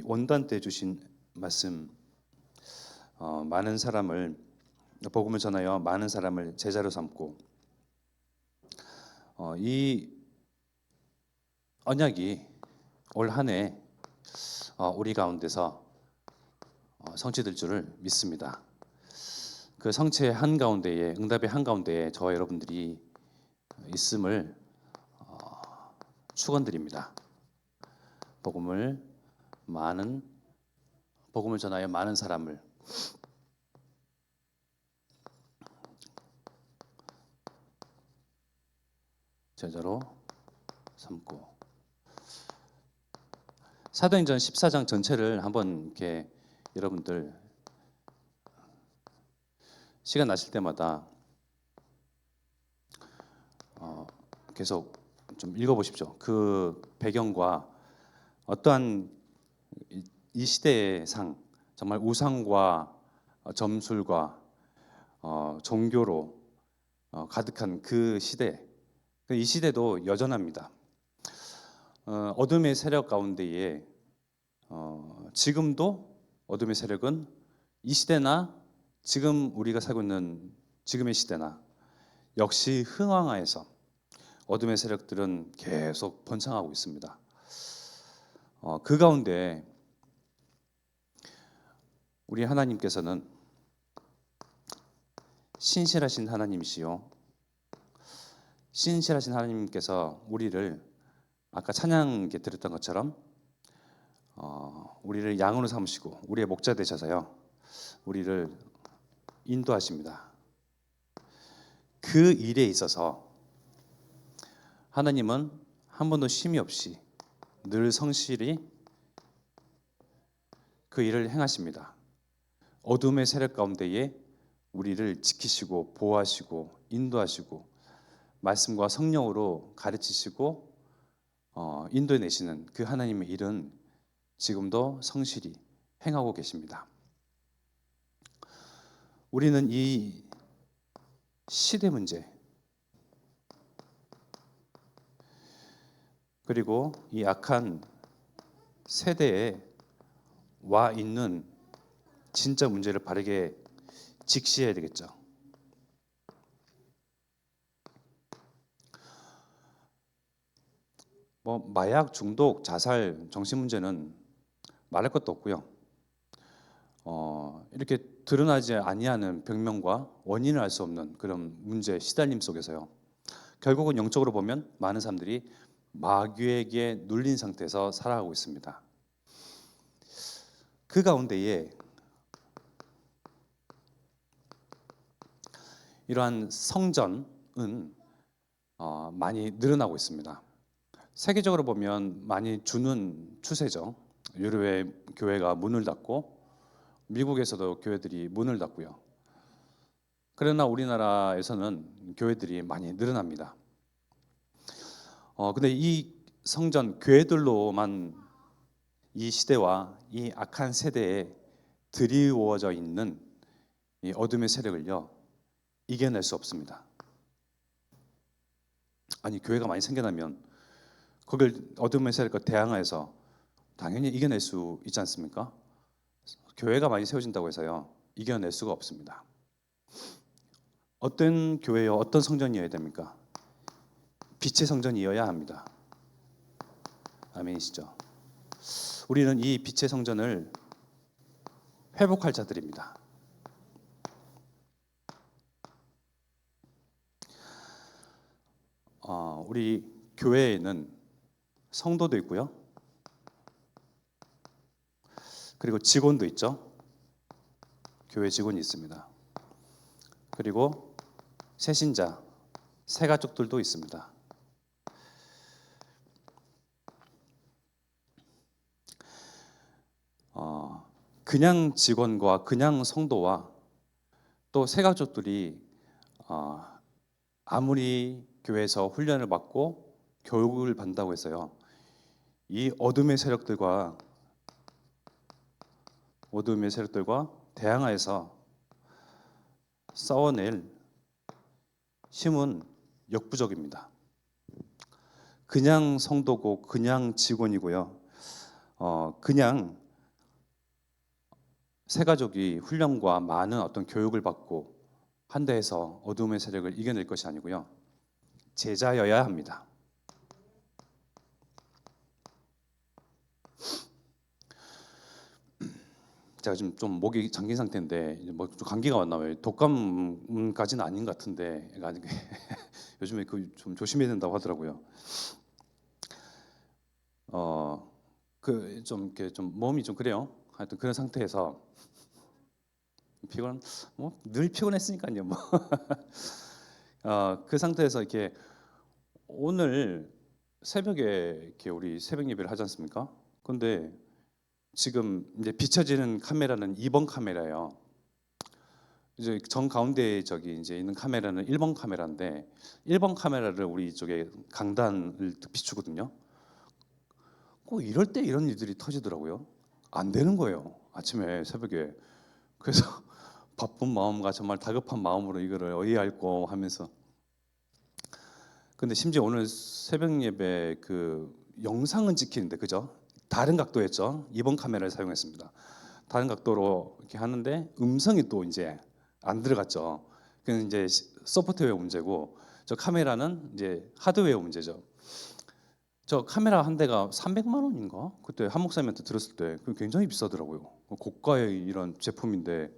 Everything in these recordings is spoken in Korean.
원단 때 주신 말씀, 많은 사람을 복음을 전하여 많은 사람을 제자로 삼고, 이 언약이 올 한 해 우리 가운데서 성취될 줄을 믿습니다. 그 성취의 한가운데에, 응답의 한가운데에 저와 여러분들이 있음을 축원드립니다. 복음을 전하여 많은 사람을 제자로 삼고, 사도행전 14장 전체를 한번 이렇게 여러분들 시간 나실 때마다 계속 좀 읽어보십시오. 그 배경과 어떠한 이 시대의 상, 정말 우상과 점술과 종교로 가득한 그 시대, 이 시대도 여전합니다. 어둠의 세력 가운데에 지금도 어둠의 세력은 이 시대나 지금 우리가 살고 있는 지금의 시대나 역시 흥황하에서 어둠의 세력들은 계속 번창하고 있습니다. 그 가운데 우리 하나님께서는 신실하신 하나님이시요, 신실하신 하나님께서 우리를 아까 찬양 들었던 것처럼 우리를 양으로 삼으시고 우리의 목자 되셔서요, 우리를 인도하십니다. 그 일에 있어서 하나님은 한 번도 쉼이 없이 늘 성실히 그 일을 행하십니다. 어둠의 세력 가운데에 우리를 지키시고 보호하시고 인도하시고 말씀과 성령으로 가르치시고 인도해내시는 그 하나님의 일은 지금도 성실히 행하고 계십니다. 우리는 이 시대 문제, 그리고 이 악한 세대에 와 있는 진짜 문제를 바르게 직시해야 되겠죠. 마약 중독, 자살, 정신 문제는 말할 것도 없고요. 이렇게 드러나지 아니하는 병명과 원인을 알 수 없는 그런 문제 시달림 속에서요, 결국은 영적으로 보면 많은 사람들이 마귀에게 눌린 상태에서 살아가고 있습니다. 그 가운데에 이러한 성전은 많이 늘어나고 있습니다. 세계적으로 보면 많이 주는 추세죠. 유럽의 교회가 문을 닫고 미국에서도 교회들이 문을 닫고요. 그러나 우리나라에서는 교회들이 많이 늘어납니다. 근데 이 성전, 교회들로만 이 시대와 이 악한 세대에 드리워져 있는 이 어둠의 세력을요, 이겨낼 수 없습니다. 아니, 교회가 많이 생겨나면 그걸 어둠의 세력과 대항하여서 당연히 이겨낼 수 있지 않습니까? 교회가 많이 세워진다고 해서요, 이겨낼 수가 없습니다. 어떤 교회요, 어떤 성전이어야 됩니까? 빛의 성전이어야 합니다. 아멘이시죠? 우리는 이 빛의 성전을 회복할 자들입니다. 우리 교회에는 성도도 있고요, 그리고 직원도 있죠. 교회 직원이 있습니다. 그리고 새신자, 새가족들도 있습니다. 그냥 직원과 그냥 성도와 또 새가족들이 아무리 교회에서 훈련을 받고 교육을 받는다고 해서요, 이 어둠의 세력들과 대항하여서 싸워낼 힘은 역부족입니다. 그냥 성도고 그냥 직원이고요, 그냥 새 가족이 훈련과 많은 어떤 교육을 받고 한다 해서 어둠의 세력을 이겨낼 것이 아니고요. 제자여야 합니다. 제가 지금 좀 목이 잠긴 상태인데 뭐좀 감기가 왔나 봐요. 독감까지는 아닌 것 같은데 요즘에 그 좀 조심해야 된다고 하더라고요. 그 좀 이렇게 좀 몸이 좀 그래요. 하여튼 그런 상태에서 피곤 뭐 늘 피곤했으니까요. 뭐 그 상태에서 이렇게 오늘 새벽에 이렇게 우리 새벽 예배를 하지 않습니까? 근데 지금 이제 비춰지는 카메라는 2번 카메라예요. 이제 정 가운데 저기 이제 있는 카메라는 1번 카메라인데 1번 카메라를 우리 이쪽에 강단을 비추거든요. 꼭 이럴 때 이런 일들이 터지더라고요. 안 되는 거예요. 아침에 새벽에. 그래서 바쁜 마음과 정말 다급한 마음으로 이거를 어디 할고 하면서 근데 심지어 오늘 새벽 예배 그 영상은 찍히는데 그죠? 다른 각도였죠. 2번 카메라를 사용했습니다. 다른 각도로 이렇게 하는데 음성이 또 이제 안 들어갔죠. 그건 이제 소프트웨어 문제고 저 카메라는 이제 하드웨어 문제죠. 저 카메라 한 대가 300만 원인가? 그때 한 목사님한테 들었을 때 그 굉장히 비싸더라고요. 고가의 이런 제품인데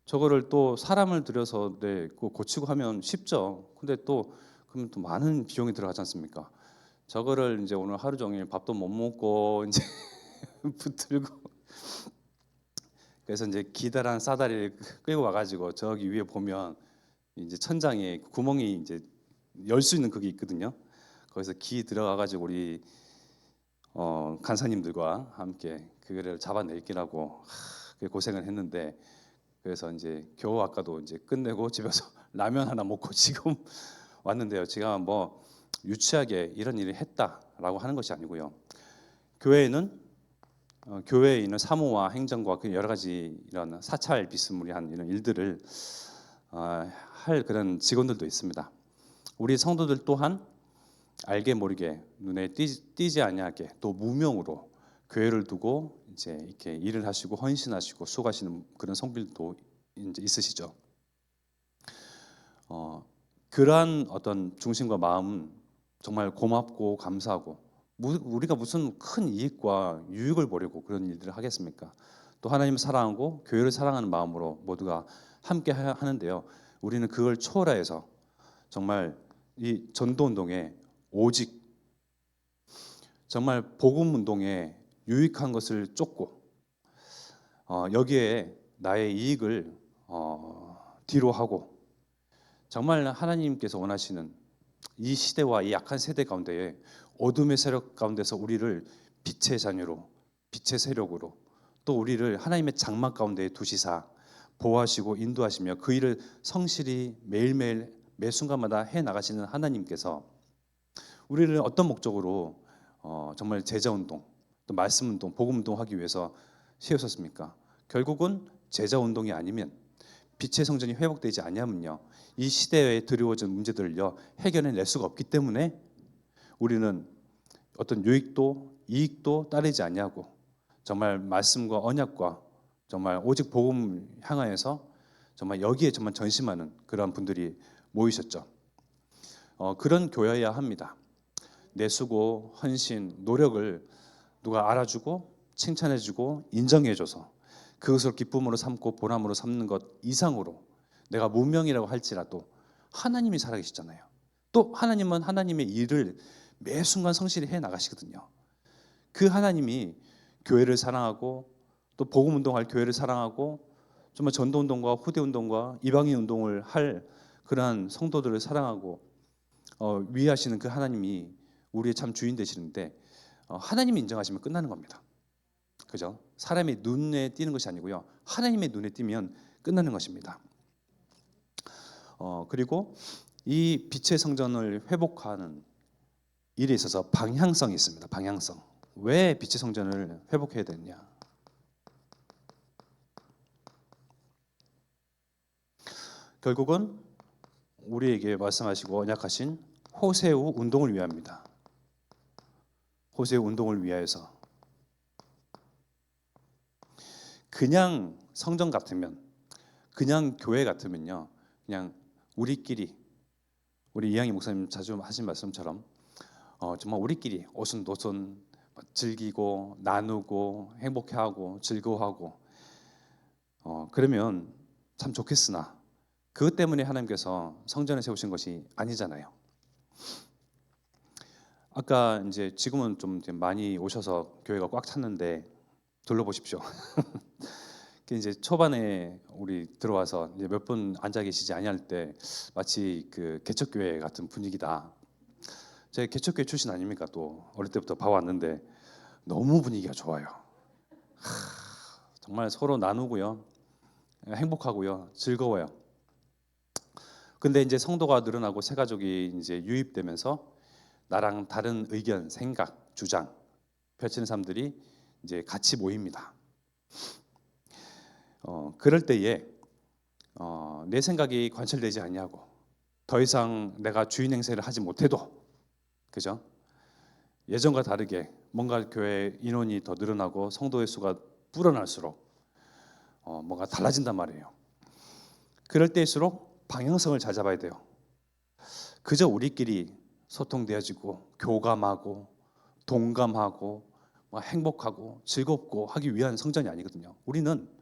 저거를 또 사람을 들여서 그거 고치고 하면 쉽죠. 근데 또 그러면 또 많은 비용이 들어가지 않습니까? 저거를 이제 오늘 하루 종일 밥도 못 먹고 이제 붙들고 그래서 이제 기다란 싸다리를 끌고 와가지고 저기 위에 보면 이제 천장에 구멍이 이제 열 수 있는 그게 있거든요. 거기서 기 들어가가지고 우리 간사님들과 함께 그거를 잡아내기라고 고생을 했는데 그래서 이제 겨우 아까도 이제 끝내고 집에서 라면 하나 먹고 지금 왔는데요. 제가 뭐 유치하게 이런 일을 했다라고 하는 것이 아니고요. 교회에는 교회에 있는 사무와 행정과 그 여러 가지 이런 사찰 비스무리한 이런 일들을 할 그런 직원들도 있습니다. 우리 성도들 또한 알게 모르게 눈에 띄지 아니하게 또 무명으로 교회를 두고 이제 이렇게 일을 하시고 헌신하시고 수고하시는 그런 성도들도 이제 있으시죠. 그러한 어떤 중심과 마음은 정말 고맙고 감사하고 우리가 무슨 큰 이익과 유익을 보려고 그런 일들을 하겠습니까? 또 하나님을 사랑하고 교회를 사랑하는 마음으로 모두가 함께 하는데요. 우리는 그걸 초월해서 정말 이 전도 운동에 오직 정말 복음 운동에 유익한 것을 쫓고 여기에 나의 이익을 뒤로 하고 정말 하나님께서 원하시는 이 시대와 이 약한 세대 가운데에 어둠의 세력 가운데서 우리를 빛의 자녀로 빛의 세력으로 또 우리를 하나님의 장막 가운데 두시사 보호하시고 인도하시며 그 일을 성실히 매일매일 매 순간마다 해 나가시는 하나님께서 우리를 어떤 목적으로 정말 제자 운동 또 말씀 운동 복음 운동 하기 위해서 세우셨습니까? 결국은 제자 운동이 아니면 빛의 성전이 회복되지 아니하면요 이 시대에 드리워진 문제들을요 해결해낼 수가 없기 때문에 우리는 어떤 유익도 이익도 따르지 아니하고 정말 말씀과 언약과 정말 오직 복음 향하여서 정말 여기에 정말 전심하는 그런 분들이 모이셨죠. 그런 교회여야 합니다. 내 수고, 헌신, 노력을 누가 알아주고 칭찬해주고 인정해줘서 그것을 기쁨으로 삼고 보람으로 삼는 것 이상으로 내가 무명이라고 할지라도 하나님이 살아계시잖아요. 또 하나님은 하나님의 일을 매 순간 성실히 해 나가시거든요. 그 하나님이 교회를 사랑하고 또 복음 운동할 교회를 사랑하고 정말 전도 운동과 후대 운동과 이방인 운동을 할 그러한 성도들을 사랑하고 위하시는 그 하나님이 우리의 참 주인 되시는데 하나님이 인정하시면 끝나는 겁니다. 그죠? 사람의 눈에 띄는 것이 아니고요. 하나님의 눈에 띄면 끝나는 것입니다. 그리고 이 빛의 성전을 회복하는 일에 있어서 방향성이 있습니다. 방향성. 왜 빛의 성전을 회복해야 되느냐? 결국은 우리에게 말씀하시고 언약하신 호세우 운동을 위함입니다. 호세우 운동을 위하여서 그냥 성전 같으면, 그냥 교회 같으면요, 그냥 우리끼리, 우리 이양희 목사님 자주 하신 말씀처럼 정말 우리끼리 오순도순 즐기고 나누고 행복해하고 즐거워하고 그러면 참 좋겠으나 그것 때문에 하나님께서 성전을 세우신 것이 아니잖아요. 아까 이제 지금은 좀 많이 오셔서 교회가 꽉 찼는데 둘러보십시오. 이제 초반에 우리 들어와서 이제 몇 분 앉아 계시지 아니할 때 마치 그 개척교회 같은 분위기다. 제가 개척교회 출신 아닙니까? 또 어릴 때부터 봐왔는데 너무 분위기가 좋아요. 정말 서로 나누고요, 행복하고요, 즐거워요. 근데 이제 성도가 늘어나고 새 가족이 이제 유입되면서 나랑 다른 의견, 생각, 주장 펼치는 사람들이 이제 같이 모입니다. 그럴 때에 내 생각이 관철되지 아니하고 더 이상 내가 주인 행세를 하지 못해도, 그죠? 예전과 다르게 뭔가 교회 인원이 더 늘어나고 성도의 수가 불어날수록 뭔가 달라진단 말이에요. 그럴 때일수록 방향성을 잘 잡아야 돼요. 그저 우리끼리 소통되어지고 교감하고 동감하고 행복하고 즐겁고 하기 위한 성전이 아니거든요. 우리는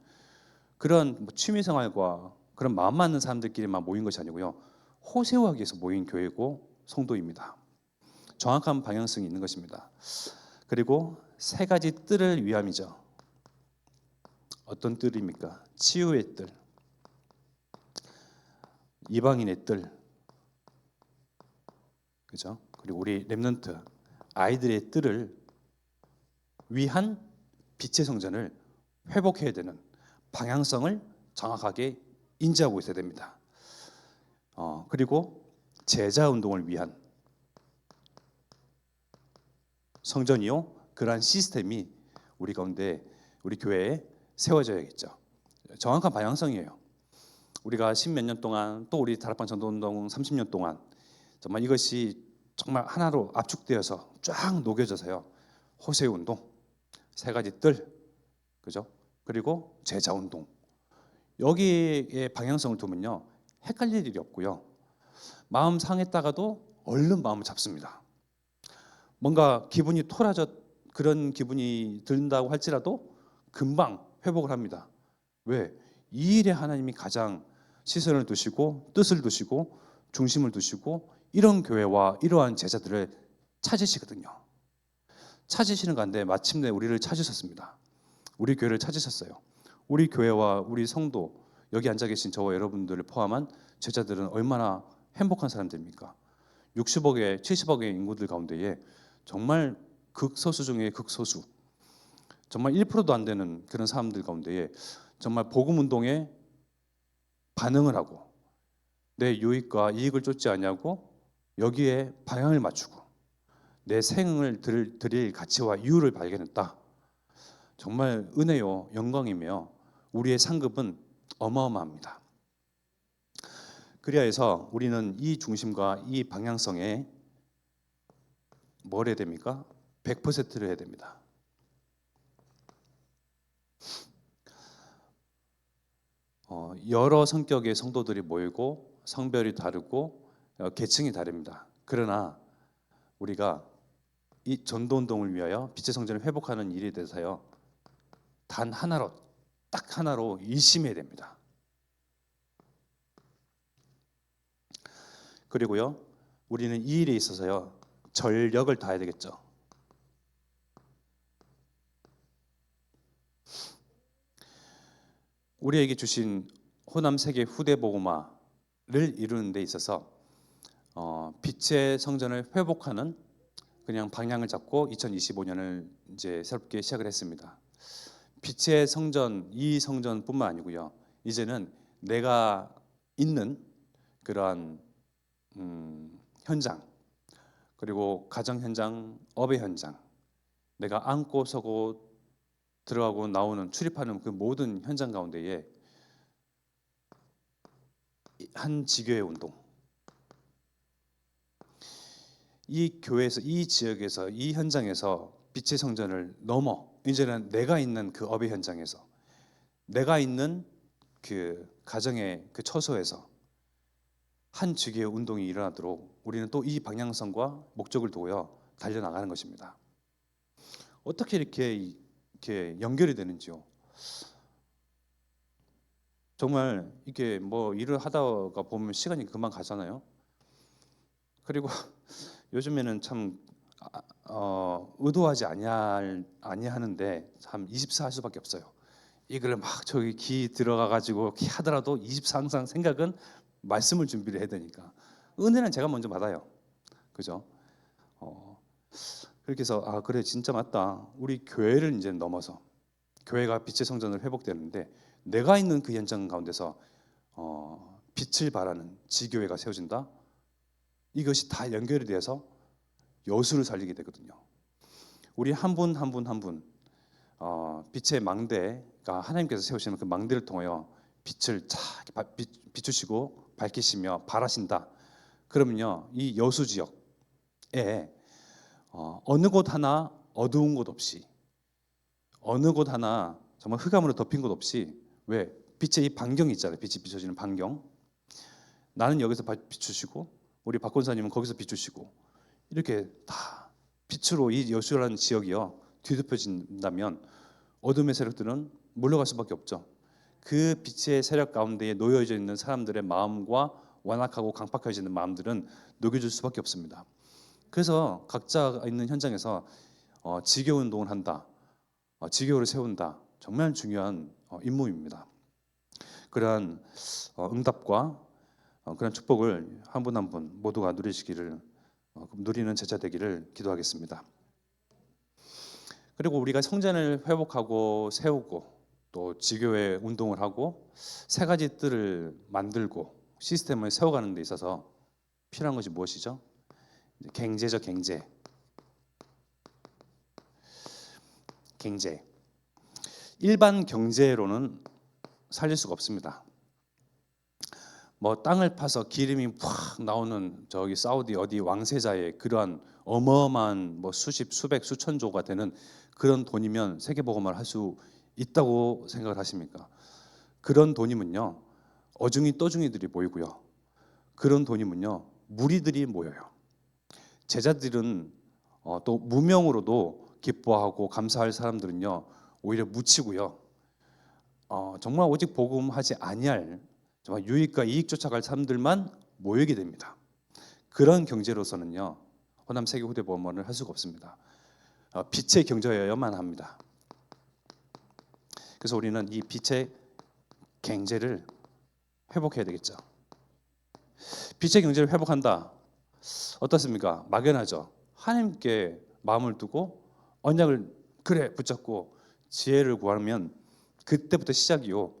그런 취미생활과 그런 마음 맞는 사람들끼리만 모인 것이 아니고요, 호세우하기 위해서 모인 교회고 성도입니다. 정확한 방향성이 있는 것입니다. 그리고 세 가지 뜰을 위함이죠. 어떤 뜰입니까? 치유의 뜰, 이방인의 뜰, 그죠? 그리고 우리 렘넌트 아이들의 뜰을 위한 빛의 성전을 회복해야 되는 방향성을 정확하게 인지하고 있어야 됩니다. 그리고 제자 운동을 위한 성전이요, 그러한 시스템이 우리 가운데, 우리 교회에 세워져야겠죠. 정확한 방향성이에요. 우리가 10몇 년 동안, 또 우리 다락방 전도운동 30년 동안 정말 이것이 정말 하나로 압축되어서 쫙 녹여져서요, 호세 운동, 세 가지 뜰, 그죠? 그리고 제자 운동, 여기에 방향성을 두면요, 헷갈릴 일이 없고요, 마음 상했다가도 얼른 마음을 잡습니다. 뭔가 기분이 토라져 그런 기분이 든다고 할지라도 금방 회복을 합니다. 왜? 이 일에 하나님이 가장 시선을 두시고 뜻을 두시고 중심을 두시고 이런 교회와 이러한 제자들을 찾으시거든요. 찾으시는 가운데 마침내 우리를 찾으셨습니다. 우리 교회를 찾으셨어요. 우리 교회와 우리 성도, 여기 앉아 계신 저와 여러분들을 포함한 제자들은 얼마나 행복한 사람들입니까? 60억의 70억의 인구들 가운데에 정말 극소수 중에 극소수, 정말 1%도 안 되는 그런 사람들 가운데에 정말 복음 운동에 반응을 하고 내 유익과 이익을 쫓지 않냐고 여기에 방향을 맞추고 내 생을 드릴 가치와 이유를 발견했다. 정말 은혜요, 영광이며 우리의 상급은 어마어마합니다. 그리하여 해서 우리는 이 중심과 이 방향성에 뭘 해야 됩니까? 100%를 해야 됩니다. 여러 성격의 성도들이 모이고 성별이 다르고 계층이 다릅니다. 그러나 우리가 이 전도운동을 위하여 빛의 성전을 회복하는 일에 대해서요, 단 하나로, 딱 하나로 일심해야 됩니다. 그리고요, 우리는 이 일에 있어서요, 전력을 다해야 되겠죠. 우리에게 주신 호남 세계 후대 복음화를 이루는 데 있어서 빛의 성전을 회복하는 그냥 방향을 잡고 2025년을 이제 새롭게 시작을 했습니다. 빛의 성전, 이 성전뿐만 아니고요, 이제는 내가 있는 그러한 현장, 그리고 가정 현장, 업의 현장, 내가 앉고 서고 들어가고 나오는 출입하는 그 모든 현장 가운데에 한 지교의 운동, 이 교회에서, 이 지역에서, 이 현장에서 빛의 성전을 넘어 이제는 내가 있는 그 업의 현장에서 내가 있는 그 가정의 그 처소에서 한 지교의 운동이 일어나도록 우리는 또 이 방향성과 목적을 두고요 달려나가는 것입니다. 어떻게 이렇게 연결이 되는지요. 정말 이게 뭐 일을 하다가 보면 시간이 금방 가잖아요. 그리고 요즘에는 참 의도하지 아니하는데 참 24 할 수밖에 없어요. 이걸 막 저기 기 들어가 가지고 하더라도 24 항상 생각은 말씀을 준비를 해야 되니까 은혜는 제가 먼저 받아요. 그죠? 어, 그렇게 해서 그래 진짜 맞다. 우리 교회를 이제 넘어서 교회가 빛의 성전을 회복되는데 내가 있는 그 현장 가운데서 빛을 발하는 지교회가 세워진다. 이것이 다 연결이 돼서 여수를 살리게 되거든요. 우리 한 분 한 분 한 분 빛의 망대가 하나님께서 세우시는 그 망대를 통하여 빛을 쫙 비추시고 밝히시며 발하신다. 그러면요 이 여수 지역에 어느 곳 하나 어두운 곳 없이 어느 곳 하나 정말 흑암으로 덮인 곳 없이 왜 빛의 이 반경이 있잖아요. 빛이 비춰지는 반경. 나는 여기서 비추시고 우리 박 권사님은 거기서 비추시고 이렇게 다 빛으로 이 여수라는 지역이요 뒤덮여진다면 어둠의 세력들은 물러갈 수밖에 없죠. 그 빛의 세력 가운데에 놓여져 있는 사람들의 마음과 완악하고 강팍해지는 마음들은 녹여줄 수밖에 없습니다. 그래서 각자가 있는 현장에서 지교 운동을 한다, 지교를 세운다. 정말 중요한 임무입니다. 그러한 응답과 그런 축복을 한 분 한 분 모두가 누리시기를 누리는 제자 되기를 기도하겠습니다. 그리고 우리가 성전을 회복하고 세우고 또 지교회 운동을 하고 세 가지 뜰을 만들고 시스템을 세워가는 데 있어서 필요한 것이 무엇이죠? 경제죠. 경제. 일반 경제로는 살릴 수가 없습니다. 뭐 땅을 파서 기름이 팍 나오는 저기 사우디 어디 왕세자의 그러한 어마어마한 뭐 수십 수백 수천조가 되는 그런 돈이면 세계복음화를 할 수 있다고 생각을 하십니까? 그런 돈이면요 어중이 떠중이들이 모이고요. 그런 돈이면요 무리들이 모여요. 제자들은 또 무명으로도 기뻐하고 감사할 사람들은요 오히려 묻히고요. 정말 오직 복음하지 아니할 정말 유익과 이익 쫓아갈 사람들만 모이게 됩니다. 그런 경제로서는요 호남 세계 후대 복음화를 할 수가 없습니다. 빛의 경제여야만 합니다. 그래서 우리는 이 빛의 경제를 회복해야 되겠죠. 빛의 경제를 회복한다. 어떻습니까? 막연하죠. 하나님께 마음을 두고 언약을 그래 붙잡고 지혜를 구하면 그때부터 시작이요.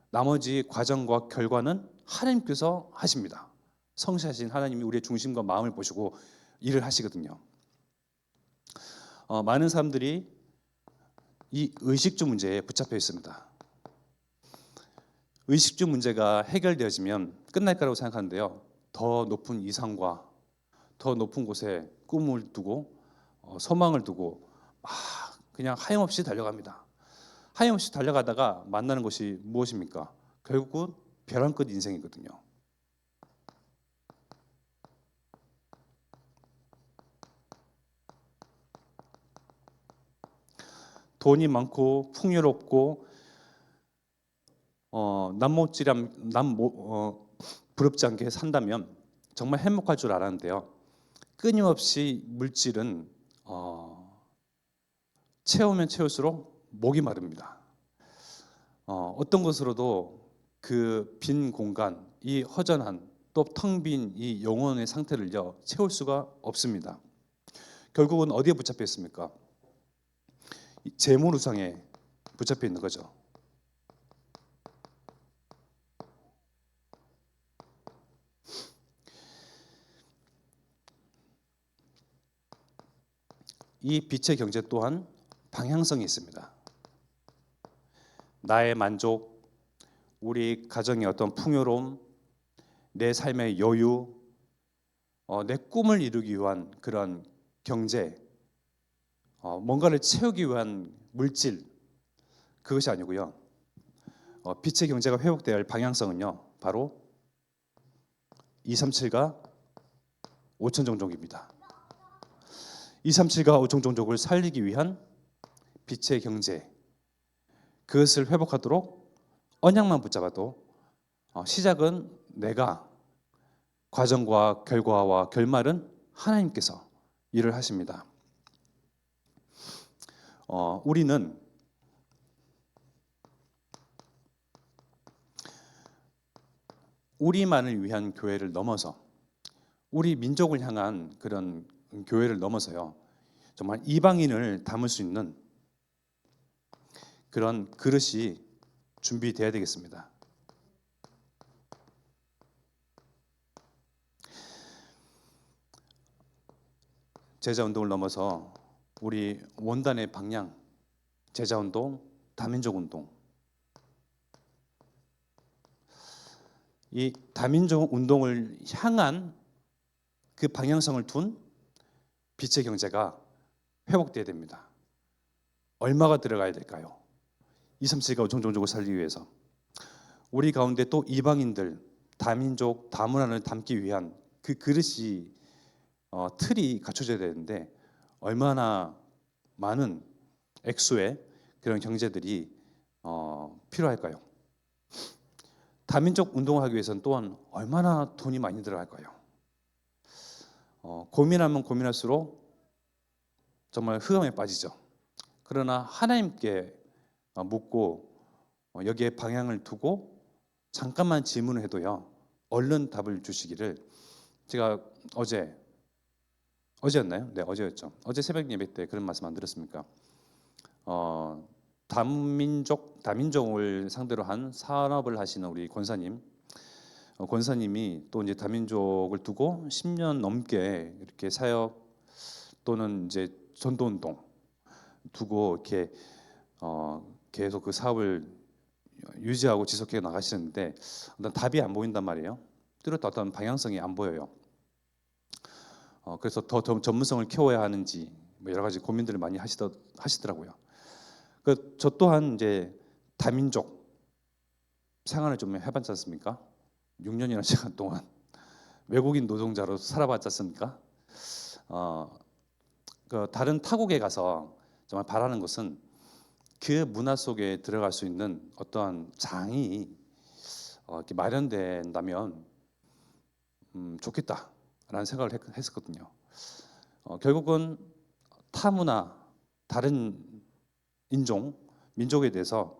나머지 과정과 결과는 하나님께서 하십니다. 성실하신 하나님이 우리의 중심과 마음을 보시고 일을 하시거든요. 많은 사람들이 이 의식주 문제에 붙잡혀 있습니다. 의식주 문제가 해결되어지면 끝날 거라고 생각하는데요. 더 높은 이상과 더 높은 곳에 꿈을 두고 소망을 두고 그냥 하염없이 달려갑니다. 하염없이 달려가다가 만나는 것이 무엇입니까? 결국은 벼랑 끝 인생이거든요. 돈이 많고 풍요롭고 부럽지 않게 산다면 정말 행복할 줄 알았는데요. 끊임없이 물질은 채우면 채울수록 목이 마릅니다. 어떤 것으로도 그 빈 공간, 이 허전한 또 텅 빈 이 영혼의 상태를요 채울 수가 없습니다. 결국은 어디에 붙잡혀 있습니까? 재물 우상에 붙잡혀 있는 거죠. 이 빛의 경제 또한 방향성이 있습니다. 나의 만족, 우리 가정의 어떤 풍요로움, 내 삶의 여유, 내 꿈을 이루기 위한 그런 경제, 뭔가를 채우기 위한 물질, 그것이 아니고요. 빛의 경제가 회복되어야 할 방향성은요, 바로 237과 5천 종족입니다. 237과 5천 종족을 살리기 위한 빛의 경제, 그것을 회복하도록 언약만 붙잡아도 시작은 내가, 과정과 결과와 결말은 하나님께서 일을 하십니다. 우리는 우리만을 위한 교회를 넘어서, 우리 민족을 향한 그런 교회를 넘어서요, 정말 이방인을 담을 수 있는 그런 그릇이 준비돼야 되겠습니다. 제자운동을 넘어서 우리 원단의 방향, 제자운동, 다민족운동, 이 다민족 운동을 향한 그 방향성을 둔 빛의 경제가 회복돼야 됩니다. 얼마가 들어가야 될까요? 237과 5천 종족을 살리기 위해서 우리 가운데 또 이방인들, 다민족, 다문화를 담기 위한 그 그릇이 틀이 갖춰져야 되는데 얼마나 많은 액수의 그런 경제들이 필요할까요? 다민족 운동을 하기 위해서는 또한 얼마나 돈이 많이 들어갈까요? 고민하면 고민할수록 정말 흑암에 빠지죠. 그러나 하나님께 묻고 여기에 방향을 두고 잠깐만 질문을 해도요, 얼른 답을 주시기를, 제가 어제였나요? 네, 어제였죠. 어제 새벽 예배 때 그런 말씀 안 들었습니까? 다민족을 상대로 한 산업을 하시는 우리 권사님이 또 이제 다민족을 두고 10년 넘게 이렇게 사역 또는 이제 전도운동 두고 이렇게 계속 그 사업을 유지하고 지속해 나가시는데 어떤 답이 안 보인단 말이에요. 뚜렷한 어떤 방향성이 안 보여요. 그래서 더 전문성을 키워야 하는지 뭐 여러 가지 고민들을 많이 하시더라고요. 저 또한 이제 다민족 생활을 좀 해봤지 않습니까? 6년이라는 시간 동안 외국인 노동자로 살아봤지 않습니까? 다른 타국에 가서 정말 바라는 것은 그 문화 속에 들어갈 수 있는 어떠한 장이 이렇게 마련된다면 좋겠다라는 생각을 했었거든요. 결국은 타 문화, 다른 인종, 민족에 대해서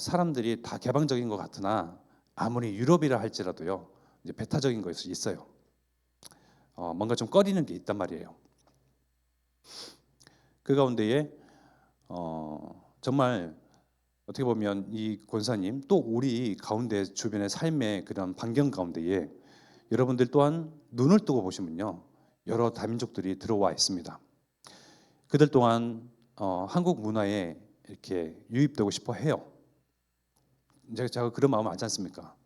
사람들이 다 개방적인 것 같으나 아무리 유럽이라 할지라도요, 이제 배타적인 것이 있어요. 뭔가 좀 꺼리는 게 있단 말이에요. 그 가운데에 정말 어떻게 보면 이 권사님 또 우리 가운데 주변의 삶의 그런 반경 가운데에 여러분들 또한 눈을 뜨고 보시면요, 여러 다민족들이 들어와 있습니다. 그들 또한 한국 문화에 이렇게 유입되고 싶어 해요. 제가 그런 마음 알지 않습니까?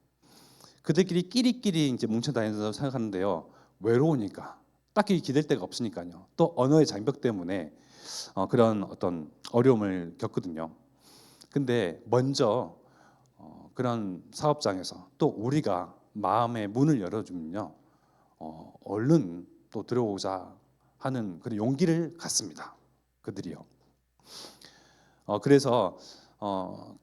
그들끼리 끼리끼리 이제 뭉쳐 다닌다고 생각하는데요, 외로우니까 딱히 기댈 데가 없으니까요. 또 언어의 장벽 때문에 그런 어떤 어려움을 겪거든요. 근데 먼저 그런 사업장에서 또 우리가 마음의 문을 열어주면요, 얼른 또 들어오자 하는 그런 용기를 갖습니다. 그들이요. 그래서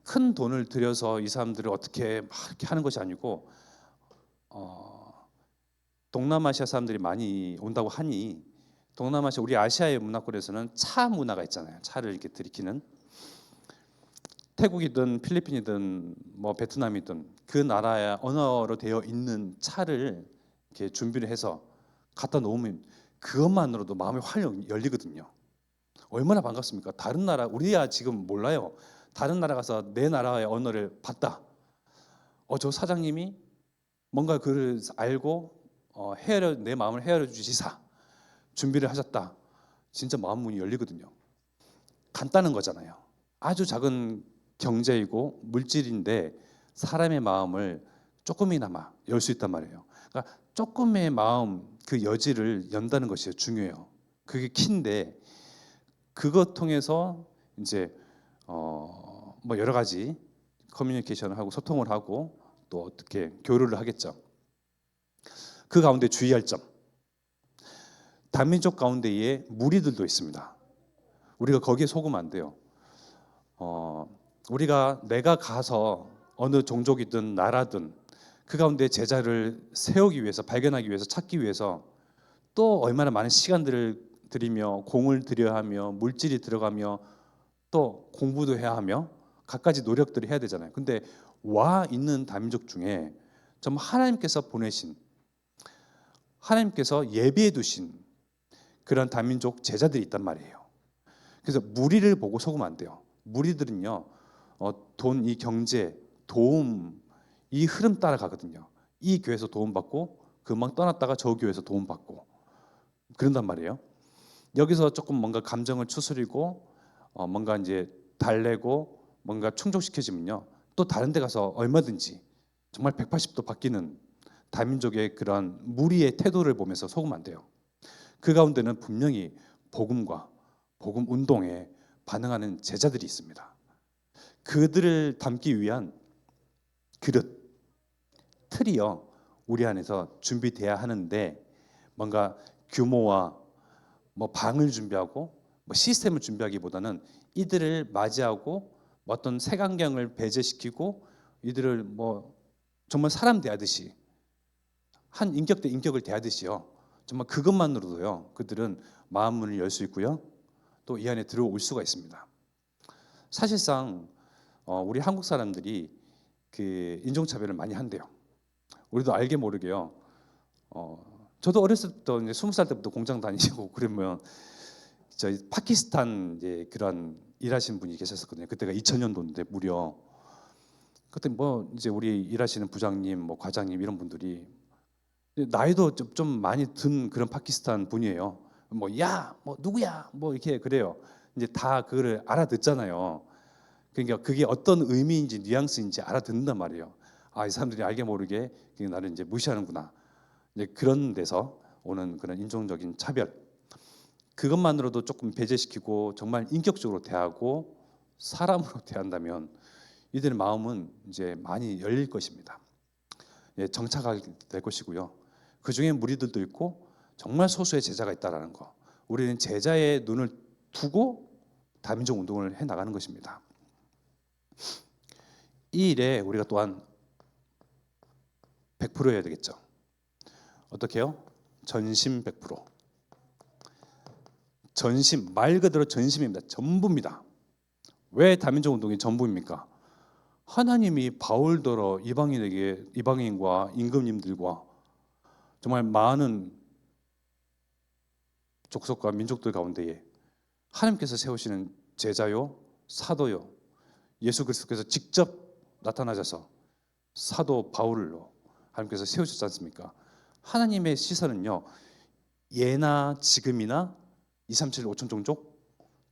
큰 돈을 들여서 이 사람들을 어떻게 막 이렇게 하는 것이 아니고 동남아시아 사람들이 많이 온다고 하니 동남아시아 우리 아시아의 문화권에서는 차 문화가 있잖아요. 차를 이렇게 들이키는, 태국이든 필리핀이든 뭐 베트남이든 그 나라의 언어로 되어 있는 차를 이렇게 준비를 해서 갖다 놓으면 그것만으로도 마음이 활 열리거든요. 얼마나 반갑습니까? 다른 나라, 우리야 지금 몰라요. 다른 나라 가서 내 나라의 언어를 봤다. 저 사장님이 뭔가 그를 알고 내 마음을 헤아려 주시사 준비를 하셨다. 진짜 마음 문이 열리거든요. 간단한 거잖아요. 아주 작은 경제이고 물질인데 사람의 마음을 조금이나마 열 수 있단 말이에요. 그러니까 조금의 마음, 그 여지를 연다는 것이 중요해요. 그게 키인데 그것 통해서 이제 뭐 여러 가지 커뮤니케이션을 하고 소통을 하고 또 어떻게 교류를 하겠죠. 그 가운데 주의할 점, 다민족 가운데에 무리들도 있습니다. 우리가 거기에 속으면 안 돼요. 우리가 내가 가서 어느 종족이든 나라든 그 가운데 제자를 세우기 위해서, 발견하기 위해서, 찾기 위해서 또 얼마나 많은 시간들을 들이며 공을 들여야 하며 물질이 들어가며 또 공부도 해야 하며 갖가지 노력들을 해야 되잖아요. 근데 와 있는 다민족 중에 정말 하나님께서 보내신, 하나님께서 예비해 두신 그런 다민족 제자들이 있단 말이에요. 그래서 무리를 보고 속으면 안 돼요. 무리들은요, 돈, 이 경제, 도움, 이 흐름 따라가거든요. 이 교회에서 도움받고 금방 떠났다가 저 교회에서 도움받고 그런단 말이에요. 여기서 조금 뭔가 감정을 추스리고 뭔가 이제 달래고 뭔가 충족시켜지면요, 또 다른 데 가서 얼마든지 정말 180도 바뀌는 다민족의 그러한 무리의 태도를 보면서 속으면 안 돼요. 그 가운데는 분명히 복음과 복음 운동에 반응하는 제자들이 있습니다. 그들을 담기 위한 그릇, 틀이요, 우리 안에서 준비돼야 하는데 뭔가 규모와 뭐 방을 준비하고 뭐 시스템을 준비하기보다는 이들을 맞이하고 어떤 색안경을 배제시키고 이들을 뭐 정말 사람 대하듯이 한 인격 대 인격을 대하듯이요, 정말 그것만으로도요 그들은 마음 문을 열 수 있고요 또 이 안에 들어올 수가 있습니다. 사실상 우리 한국 사람들이 그 인종차별을 많이 한대요. 우리도 알게 모르게요. 저도 어렸을 때부터 이제 20살 때부터 공장 다니시고 그러면 저희 파키스탄 이제 그런 일하신 분이 계셨었거든요. 그때가 2000년도인데 무려 그때 뭐 이제 우리 일하시는 부장님, 뭐 과장님 이런 분들이 나이도 좀 많이 든 그런 파키스탄 분이에요. 뭐 야, 뭐 누구야, 뭐 이렇게 그래요. 이제 다 그거를 알아듣잖아요. 그러니까 그게 어떤 의미인지 뉘앙스인지 알아듣는단 말이에요. 아, 이 사람들이 알게 모르게 나를 이제 무시하는구나. 이제 그런 데서 오는 그런 인종적인 차별, 그것만으로도 조금 배제시키고 정말 인격적으로 대하고 사람으로 대한다면 이들의 마음은 이제 많이 열릴 것입니다. 예, 정착하게 될 것이고요. 그 중에 무리들도 있고 정말 소수의 제자가 있다라는 거. 우리는 제자의 눈을 두고 다민족 운동을 해 나가는 것입니다. 이 일에 우리가 또한 100% 해야 되겠죠. 어떻게요? 전심 100%. 전심, 말 그대로 전심입니다. 전부입니다. 왜 다민족 운동이 전부입니까? 하나님이 바울더러 이방인과 임금님들과 정말 많은 족속과 민족들 가운데에 하나님께서 세우시는 제자요, 사도요, 예수 그리스도께서 직접 나타나셔서 사도 바울로 하나님께서 세우셨지 않습니까? 하나님의 시선은요, 예나 지금이나 237 5천 종족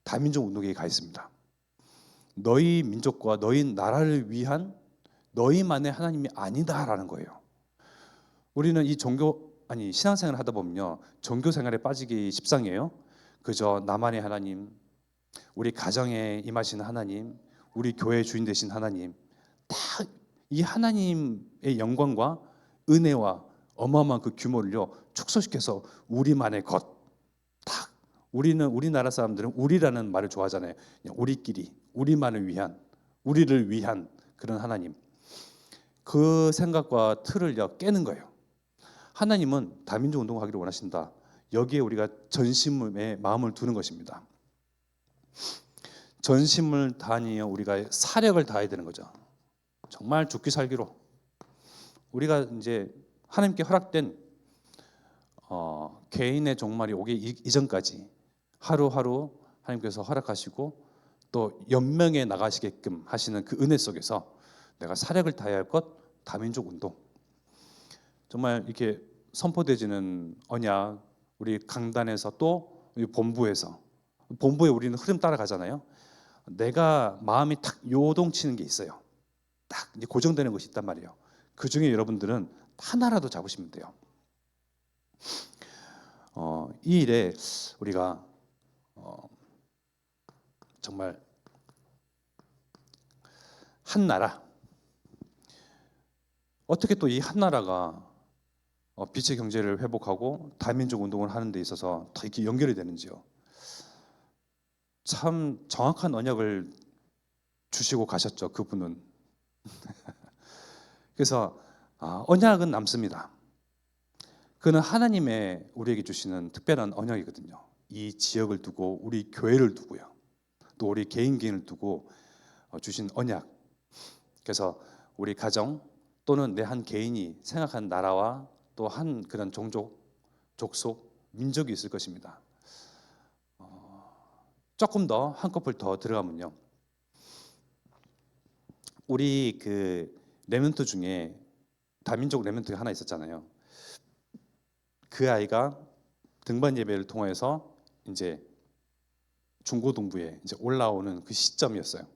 다민족 운동에 가 있습니다. 너희 민족과 너희 나라를 위한 너희만의 하나님이 아니다라는 거예요. 우리는 이 신앙생활을 하다 보면요, 종교 생활에 빠지기 십상이에요. 그저 나만의 하나님, 우리 가정에 임하신 하나님, 우리 교회 주인 되신 하나님, 다 이 하나님의 영광과 은혜와 어마어마한 그 규모를요 축소시켜서 우리만의 것. 딱 우리나라 사람들은 우리라는 말을 좋아하잖아요. 그냥 우리끼리, 우리만을 위한, 우리를 위한 그런 하나님. 그 생각과 틀을요 깨는 거예요. 하나님은 다민족 운동을 하기를 원하신다. 여기에 우리가 전심의 마음을 두는 것입니다. 전심을 다하니요 우리가 사력을 다해야 되는 거죠. 정말 죽기 살기로 우리가 이제 하나님께 허락된 개인의 종말이 오기 이전까지 하루하루 하나님께서 허락하시고 또 연명해 나가시게끔 하시는 그 은혜 속에서 내가 사력을 다해야 할 것, 다민족 운동. 정말 이렇게 선포되지는 언약, 우리 강단에서 또 본부에 우리는 흐름 따라가잖아요. 내가 마음이 탁 요동치는 게 있어요. 딱 이제 고정되는 것이 있단 말이에요. 그 중에 여러분들은 하나라도 잡으시면 돼요. 이 일에 우리가 정말 한 나라, 어떻게 또 이 한 나라가 빛의 경제를 회복하고 다민족 운동을 하는 데 있어서 더 이렇게 연결이 되는지요. 참 정확한 언약을 주시고 가셨죠, 그분은. 그래서 언약은 남습니다. 그는 하나님의 우리에게 주시는 특별한 언약이거든요. 이 지역을 두고 우리 교회를 두고요. 또 우리 개인을 두고 주신 언약. 그래서 우리 가정 또는 내 한 개인이 생각한 나라와 또 한 그런 종족, 족속, 민족이 있을 것입니다. 조금 더 한꺼풀 더 들어가면요. 우리 그 레멘트 중에 다민족 레멘트가 하나 있었잖아요. 그 아이가 등반 예배를 통해서 이제 중고등부에 이제 올라오는 그 시점이었어요.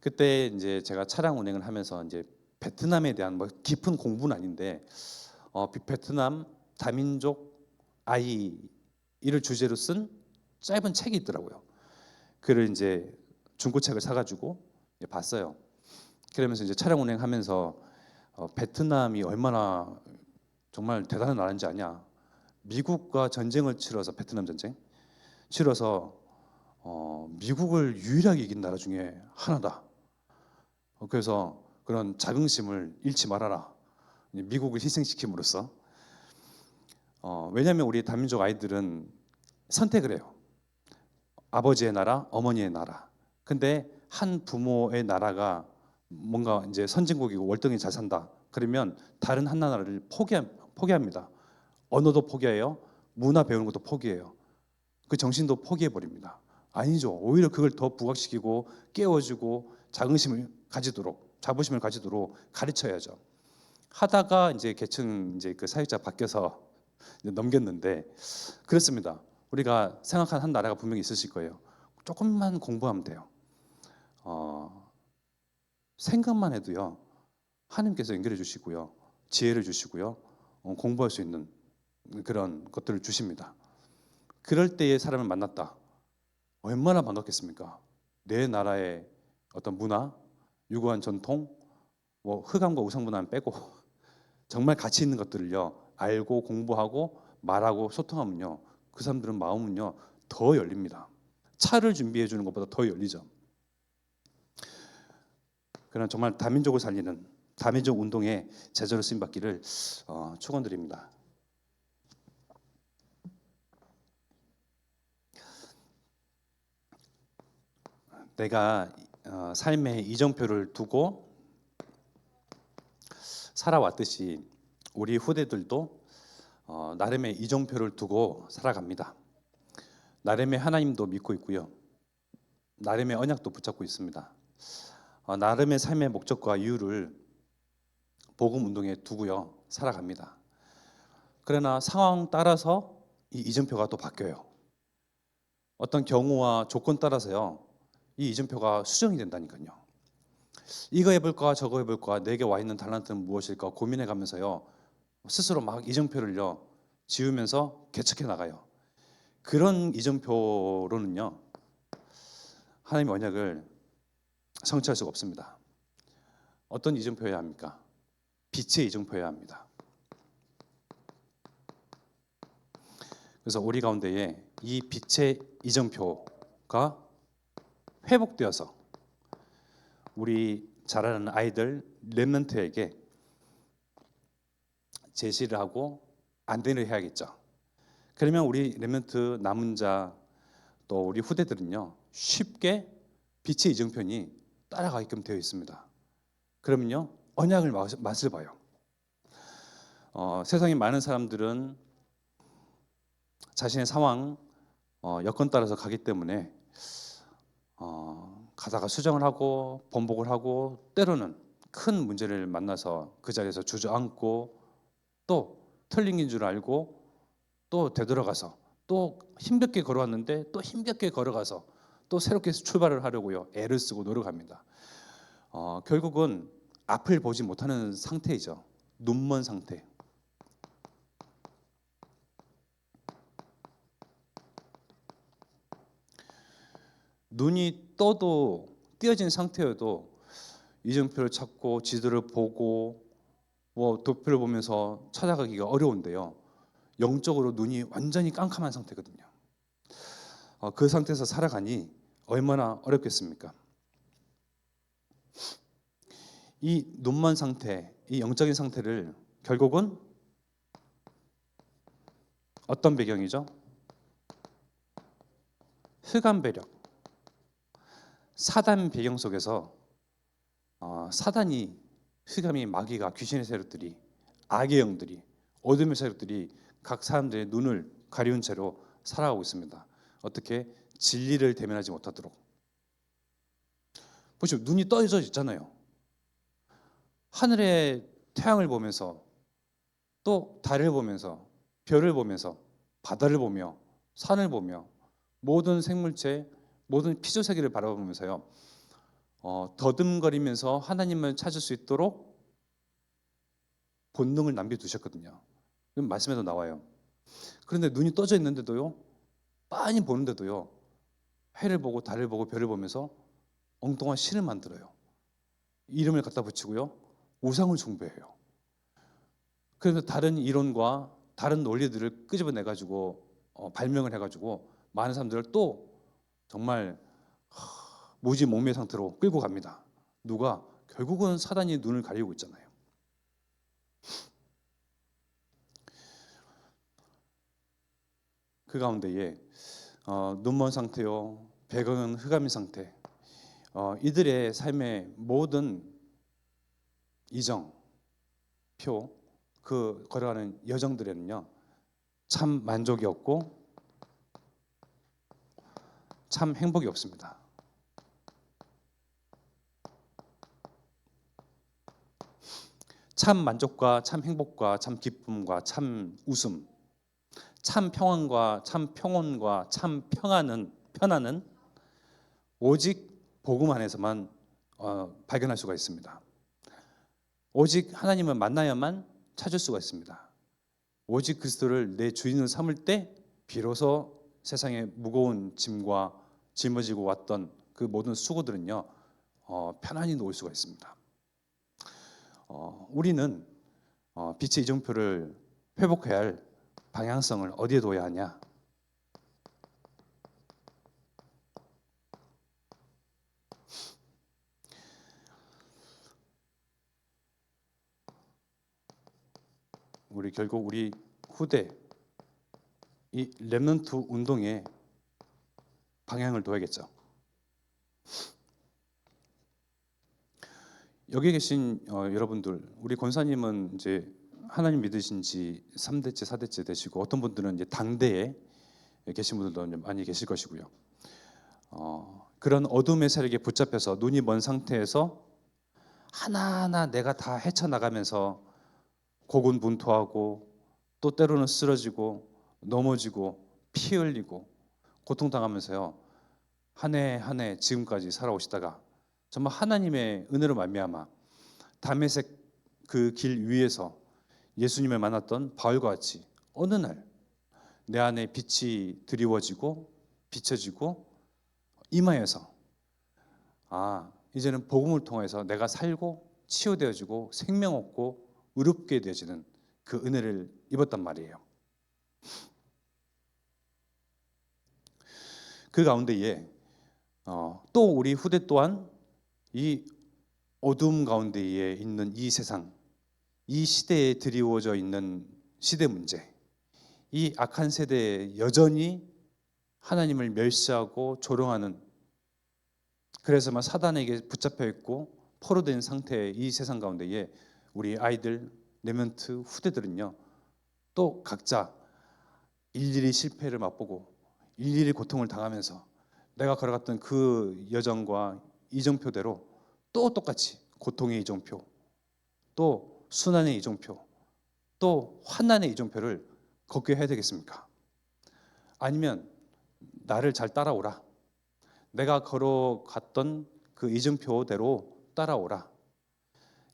그때 이제 제가 차량 운행을 하면서 이제 베트남에 대한 뭐 깊은 공부는 아닌데 베트남 다민족 아이를 주제로 쓴 짧은 책이 있더라고요. 그를 이제 중고책을 사가지고 봤어요. 그러면서 이제 차량 운행하면서 베트남이 얼마나 정말 대단한 나라인지 아냐? 미국과 전쟁을 치러서 베트남 전쟁 치러서 미국을 유일하게 이긴 나라 중에 하나다. 그래서 그런 자긍심을 잃지 말아라. 미국을 희생시킴으로써 왜냐하면 우리 다민족 아이들은 선택을 해요. 아버지의 나라, 어머니의 나라. 근데 한 부모의 나라가 뭔가 이제 선진국이고 월등히 잘 산다. 그러면 다른 한 나라를 포기합니다. 언어도 포기해요. 문화 배우는 것도 포기해요. 그 정신도 포기해 버립니다. 아니죠. 오히려 그걸 더 부각시키고 깨워주고 자부심을 가지도록 가르쳐야죠. 하다가 이제 계층 이제 그 사역자 바뀌어서 이제 넘겼는데 그렇습니다. 우리가 생각한 한 나라가 분명히 있으실 거예요. 조금만 공부하면 돼요. 생각만 해도요. 하나님께서 연결해 주시고요. 지혜를 주시고요. 공부할 수 있는 그런 것들을 주십니다. 그럴 때의 사람을 만났다. 얼마나 반갑겠습니까? 내 나라의 어떤 문화, 유구한 전통, 뭐 흑암과 우상문화는 빼고 정말 가치 있는 것들을요 알고 공부하고 말하고 소통하면요 그 사람들은 마음은요 더 열립니다. 차를 준비해 주는 것보다 더 열리죠. 그런 정말 다민족을 살리는 다민족 운동의 제자로 쓰임 받기를 축원드립니다. 내가 삶의 이정표를 두고 살아왔듯이 우리 후대들도 나름의 이정표를 두고 살아갑니다. 나름의 하나님도 믿고 있고요. 나름의 언약도 붙잡고 있습니다. 나름의 삶의 목적과 이유를 복음 운동에 두고요. 살아갑니다. 그러나 상황 따라서 이 이정표가 또 바뀌어요. 어떤 경우와 조건 따라서요. 이 이정표가 수정이 된다니까요. 이거 해볼까 저거 해볼까 내게 와 있는 달란트는 무엇일까 고민해 가면서요. 스스로 막 이정표를요. 지으면서 개척해 나가요. 그런 이정표로는요. 하나님의 언약을 성취할 수가 없습니다. 어떤 이정표여야 합니까? 빛의 이정표여야 합니다. 그래서 우리 가운데에 이 빛의 이정표가 회복되어서 우리 자라는 아이들 렘넌트에게 제시를 하고 안내를 해야겠죠. 그러면 우리 렘넌트 남은 자 또 우리 후대들은요 쉽게 빛의 이정표니 따라가게끔 되어 있습니다. 그러면요 언약을 맛을 봐요. 세상에 많은 사람들은 자신의 상황 여건 따라서 가기 때문에 가다가 수정을 하고 번복을 하고 때로는 큰 문제를 만나서 그 자리에서 주저앉고 또 틀린 긴 줄 알고 또 되돌아가서 또 힘겹게 걸어왔는데 또 힘겹게 걸어가서 또 새롭게 출발을 하려고요 애를 쓰고 노력합니다. 결국은 앞을 보지 못하는 상태이죠. 눈먼 상태. 눈이 떠도 띄어진 상태여도 이정표를 찾고 지도를 보고 뭐 도표를 보면서 찾아가기가 어려운데요. 영적으로 눈이 완전히 깜깜한 상태거든요. 그 상태에서 살아가니 얼마나 어렵겠습니까? 이 눈먼 상태, 이 영적인 상태를 결국은 어떤 배경이죠? 흑암 배력, 사단 배경 속에서 사단이, 흑암이, 마귀가, 귀신의 세력들이, 악의 영들이, 어둠의 세력들이 각 사람들의 눈을 가리운 채로 살아가고 있습니다. 어떻게? 진리를 대면하지 못하도록. 보시면 눈이 떠져 있잖아요. 하늘의 태양을 보면서, 또 달을 보면서, 별을 보면서, 바다를 보며, 산을 보며, 모든 생물체, 모든 피조세계를 바라보면서요, 더듬거리면서 하나님을 찾을 수 있도록 본능을 남겨두셨거든요. 말씀에도 나와요. 그런데 눈이 떠져 있는데도요, 빤히 보는데도요, 해를 보고 달을 보고 별을 보면서 엉뚱한 신을 만들어요. 이름을 갖다 붙이고요, 우상을 숭배해요. 그래서 다른 이론과 다른 논리들을 끄집어내가지고 발명을 해가지고 많은 사람들을 또 정말 무지몽매 상태로 끌고 갑니다. 누가? 결국은 사단이 눈을 가리고 있잖아요. 그 가운데에 눈먼 상태요, 배경은 흑암인 상태, 이들의 삶의 모든 이정, 표, 그 걸어가는 여정들에는요, 참 만족이 없고 참 행복이 없습니다. 참 만족과 참 행복과 참 기쁨과 참 웃음, 참 평안과 참 평온과 참 편안은 오직 복음 안에서만 발견할 수가 있습니다. 오직 하나님을 만나야만 찾을 수가 있습니다. 오직 그리스도를 내 주인으로 삼을 때 비로소 세상의 무거운 짐과 짊어지고 왔던 그 모든 수고들은요, 편안히 놓을 수가 있습니다. 우리는 빛의 이정표를 회복해야 할 방향성을 어디에 둬야 하냐? 결국 우리 후대, 이 렘넌트 운동에 방향을 둬야겠죠. 여기 계신 여러분들, 우리 권사님은 이제 하나님 믿으신 지 3대째, 4대째 되시고, 어떤 분들은 이제 당대에 계신 분들도 많이 계실 것이고요. 그런 어둠의 세력에 붙잡혀서 눈이 먼 상태에서 하나하나 내가 다 헤쳐나가면서 고군분투하고, 또 때로는 쓰러지고 넘어지고 피 흘리고 고통당하면서요, 한 해 한 해 지금까지 살아오시다가 정말 하나님의 은혜로 말미암아 다메섹 그 길 위에서 예수님을 만났던 바울과 같이 어느 날 내 안에 빛이 드리워지고 비춰지고 임하여서 이제는 복음을 통해서 내가 살고 치유되어지고 생명 얻고 의롭게 되어지는 그 은혜를 입었단 말이에요. 그 가운데에 또 우리 후대 또한 이 어둠 가운데에 있는 이 세상, 이 시대에 드리워져 있는 시대 문제, 이 악한 세대에 여전히 하나님을 멸시하고 조롱하는, 그래서만 사단에게 붙잡혀 있고 포로된 상태의 이 세상 가운데에 우리 아이들, 레멘트 후대들은요, 또 각자 일일이 실패를 맛보고 일일이 고통을 당하면서 내가 걸어갔던 그 여정과 이정표대로 또 똑같이 고통의 이정표, 또 순환의 이정표, 또 환난의 이정표를 걷게 해야 되겠습니까? 아니면 나를 잘 따라오라, 내가 걸어갔던 그 이정표대로 따라오라.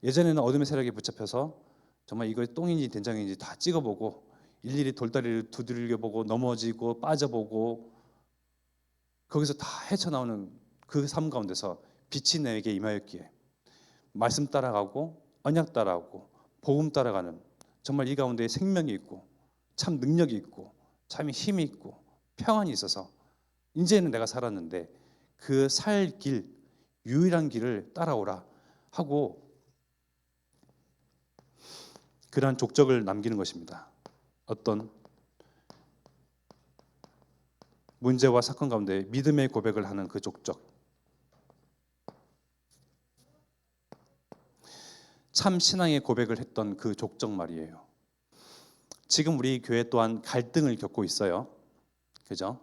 예전에는 어둠의 세력에 붙잡혀서 정말 이거 똥인지 된장인지 다 찍어보고 일일이 돌다리를 두들겨보고 넘어지고 빠져보고 거기서 다 헤쳐나오는 그 삶 가운데서 빛이 내게 임하였기에 말씀 따라가고 언약 따라가고 복음 따라가는, 정말 이 가운데 생명이 있고 참 능력이 있고 참 힘이 있고 평안이 있어서 이제는 내가 살았는데 그 살 길, 유일한 길을 따라오라 하고 그러한 족적을 남기는 것입니다. 어떤 문제와 사건 가운데 믿음의 고백을 하는 그 족적, 참 신앙의 고백을 했던 그 족적 말이에요. 지금 우리 교회 또한 갈등을 겪고 있어요. 그죠?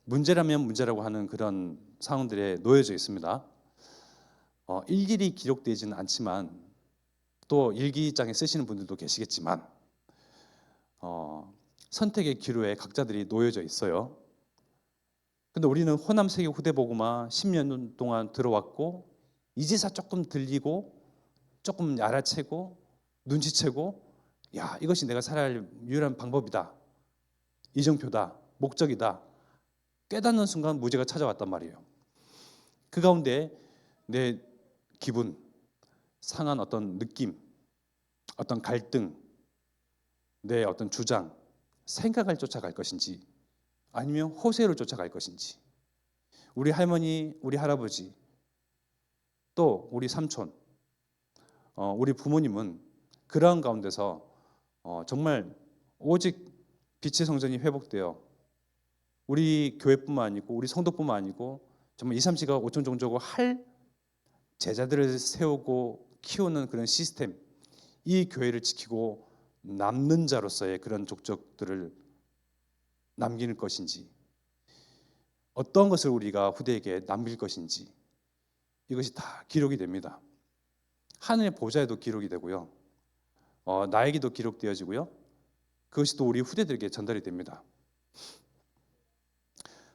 문제라면 문제라고 하는 그런 상황들에 놓여져 있습니다. 일일이 기록되지는 않지만 또 일기장에 쓰시는 분들도 계시겠지만 선택의 기로에 각자들이 놓여져 있어요. 근데 우리는 호남 세계 후대 복음화 10년 동안 들어왔고 이제서 조금 들리고 조금 알아채고 눈치채고 야, 이것이 내가 살아야 할 유일한 방법이다, 이정표다, 목적이다 깨닫는 순간 무죄가 찾아왔단 말이에요. 그 가운데 내 기분, 상한 어떤 느낌, 어떤 갈등, 내 어떤 주장, 생각을 쫓아갈 것인지 아니면 호세를 쫓아갈 것인지, 우리 할머니, 우리 할아버지, 또 우리 삼촌, 우리 부모님은 그러한 가운데서 정말 오직 빛의 성전이 회복되어 우리 교회뿐만 아니고 우리 성도뿐만 아니고 정말 2, 3시가 5천 종족을 할 제자들을 세우고 키우는 그런 시스템, 이 교회를 지키고 남는 자로서의 그런 족적들을 남기는 것인지, 어떤 것을 우리가 후대에게 남길 것인지, 이것이 다 기록이 됩니다. 하늘의 보좌에도 기록이 되고요, 나에게도 기록되어지고요, 그것이 또 우리 후대들에게 전달이 됩니다.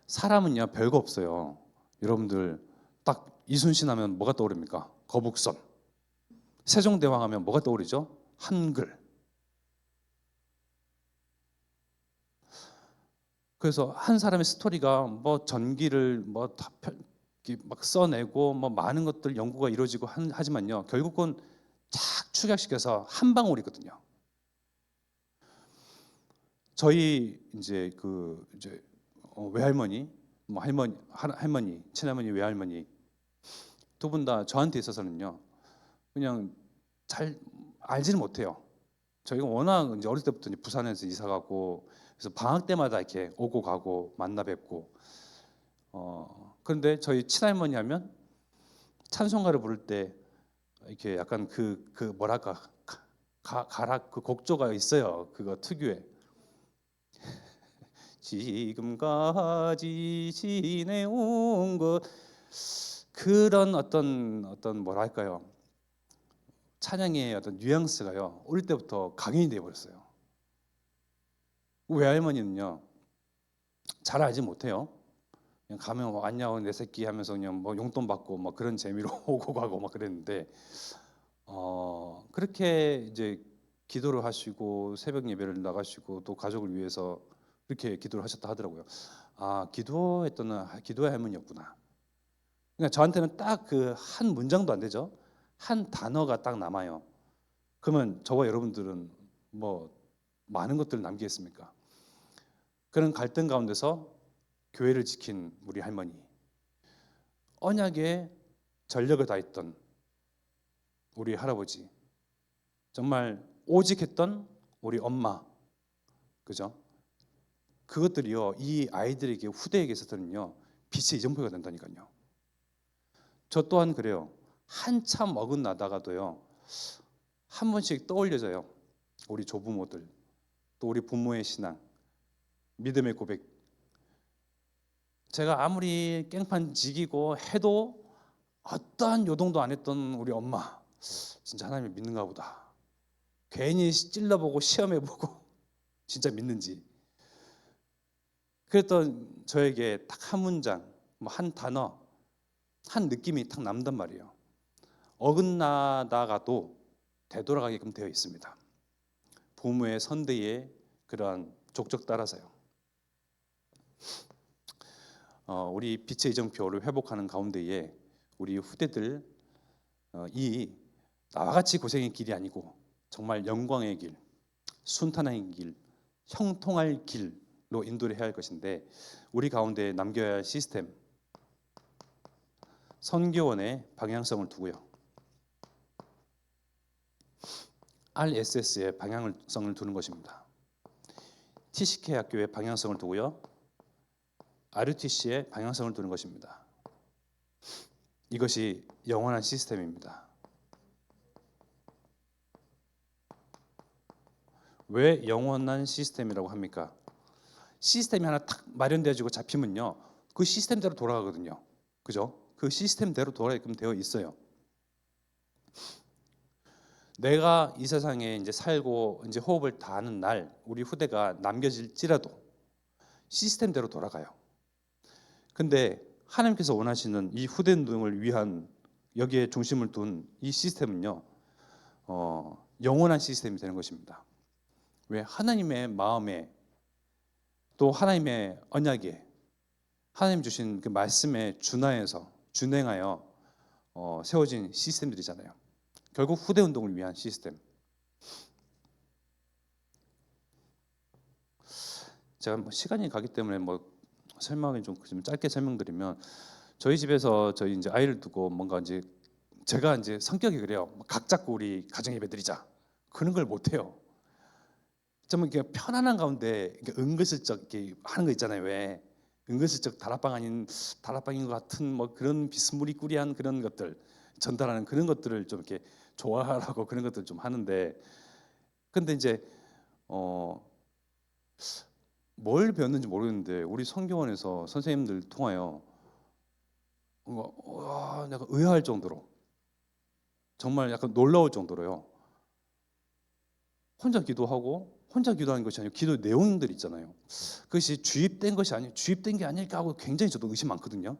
사람은요 별거 없어요. 여러분들 딱 이순신 하면 뭐가 떠오릅니까? 거북선. 세종대왕 하면 뭐가 떠오르죠? 한글. 그래서 한 사람의 스토리가 뭐 전기를 막 써내고 뭐 많은 것들 연구가 이루어지고 하지만요 결국은 착 축약시켜서 한 방울이거든요. 저희 이제 외할머니, 뭐 할머니, 친할머니, 외할머니 두 분 다 저한테 있어서는요 그냥 잘 알지는 못해요. 저희가 워낙 이제 어릴 때부터 이제 부산에서 이사 가고 그래서 방학 때마다 이렇게 오고 가고 만나 뵙고 그런데 저희 친할머니 하면 찬송가를 부를 때 이렇게 약간 그 뭐랄까 가락 그 곡조가 있어요. 그거 특유의 지금까지 지내온 것, 그런 어떤 뭐랄까요 찬양의 어떤 뉘앙스가요 어릴 때부터 각인이 되어 버렸어요. 외할머니는요 잘 알지 못해요. 그냥 가면 뭐 안녕 내 새끼 하면서 그냥 뭐 용돈 받고 뭐 그런 재미로 오고 가고 막 그랬는데 그렇게 이제 기도를 하시고 새벽 예배를 나가시고 또 가족을 위해서 그렇게 기도를 하셨다 하더라고요. 아, 기도의 할머니였구나. 그러니까 저한테는 딱 그 한 문장도 안 되죠. 한 단어가 딱 남아요. 그러면 저와 여러분들은 뭐 많은 것들을 남기겠습니까? 그런 갈등 가운데서 교회를 지킨 우리 할머니, 언약에 전력을 다했던 우리 할아버지, 정말 오직했던 우리 엄마, 그죠? 그것들이요 이 아이들에게 후대에게 있어서는요 빛의 이정표가 된다니까요. 저 또한 그래요. 한참 어긋나다가도요 한 번씩 떠올려져요. 우리 조부모들, 또 우리 부모의 신앙, 믿음의 고백. 제가 아무리 깽판 지기고 해도 어떠한 요동도 안 했던 우리 엄마, 진짜 하나님을 믿는가 보다. 괜히 찔러보고 시험해보고 진짜 믿는지. 그랬던 저에게 딱 한 문장, 뭐 한 단어, 한 느낌이 딱 남단 말이에요. 어긋나다가도 되돌아가게끔 되어 있습니다. 부모의 선대의 그러한 족적 따라서요. 우리 빛의 이정표를 회복하는 가운데에 우리 후대들 이 나와 같이 고생의 길이 아니고 정말 영광의 길, 순탄한 길, 형통할 길로 인도를 해야 할 것인데 우리 가운데 남겨야 할 시스템, 선교원의 방향성을 두고요. RSS의 방향성을 두는 것입니다. TCK 학교의 방향성을 두고요. RUTC의 방향성을 두는 것입니다. 이것이 영원한 시스템입니다. 왜 영원한 시스템이라고 합니까? 시스템이 하나 탁 마련되어지고 잡히면요, 그 시스템대로 돌아가거든요. 그죠? 그 시스템대로 돌아가게끔 되어 있어요. 내가 이 세상에 이제 살고 이제 호흡을 다하는 날, 우리 후대가 남겨질지라도 시스템대로 돌아가요. 근데 하나님께서 원하시는 이 후대 등을 위한 여기에 중심을 둔 이 시스템은요, 영원한 시스템이 되는 것입니다. 왜? 하나님의 마음에 또 하나님의 언약에 하나님 주신 그 말씀에 준행하여 세워진 시스템들이잖아요. 결국 후대 운동을 위한 시스템. 제가 뭐 시간이 가기 때문에 뭐 설명을 좀 짧게 설명드리면, 저희 집에서 저희 이제 아이를 두고 뭔가 이제 제가 이제 성격이 그래요. 각 잡고 우리 가정 예배 드리자, 그런 걸 못 해요. 좀 이렇게 편안한 가운데 이렇게 은근슬쩍 이렇게 하는 거 있잖아요. 왜 은근슬쩍 다락방 아닌 다락방인 것 같은 뭐 그런 비스무리꾸리한 그런 것들 전달하는 그런 것들을 좀 이렇게 좋아하라고 그런 것들 좀 하는데, 근데 이제 뭘 배웠는지 모르겠는데 우리 성경원에서 선생님들 통하여 와, 약간 의아할 정도로, 정말 약간 놀라울 정도로요. 혼자 기도하고 혼자 기도하는 것이 아니고 기도 내용들 있잖아요. 그것이 주입된 것이 아니 주입된 게 아닐까 하고 굉장히 저도 의심 많거든요.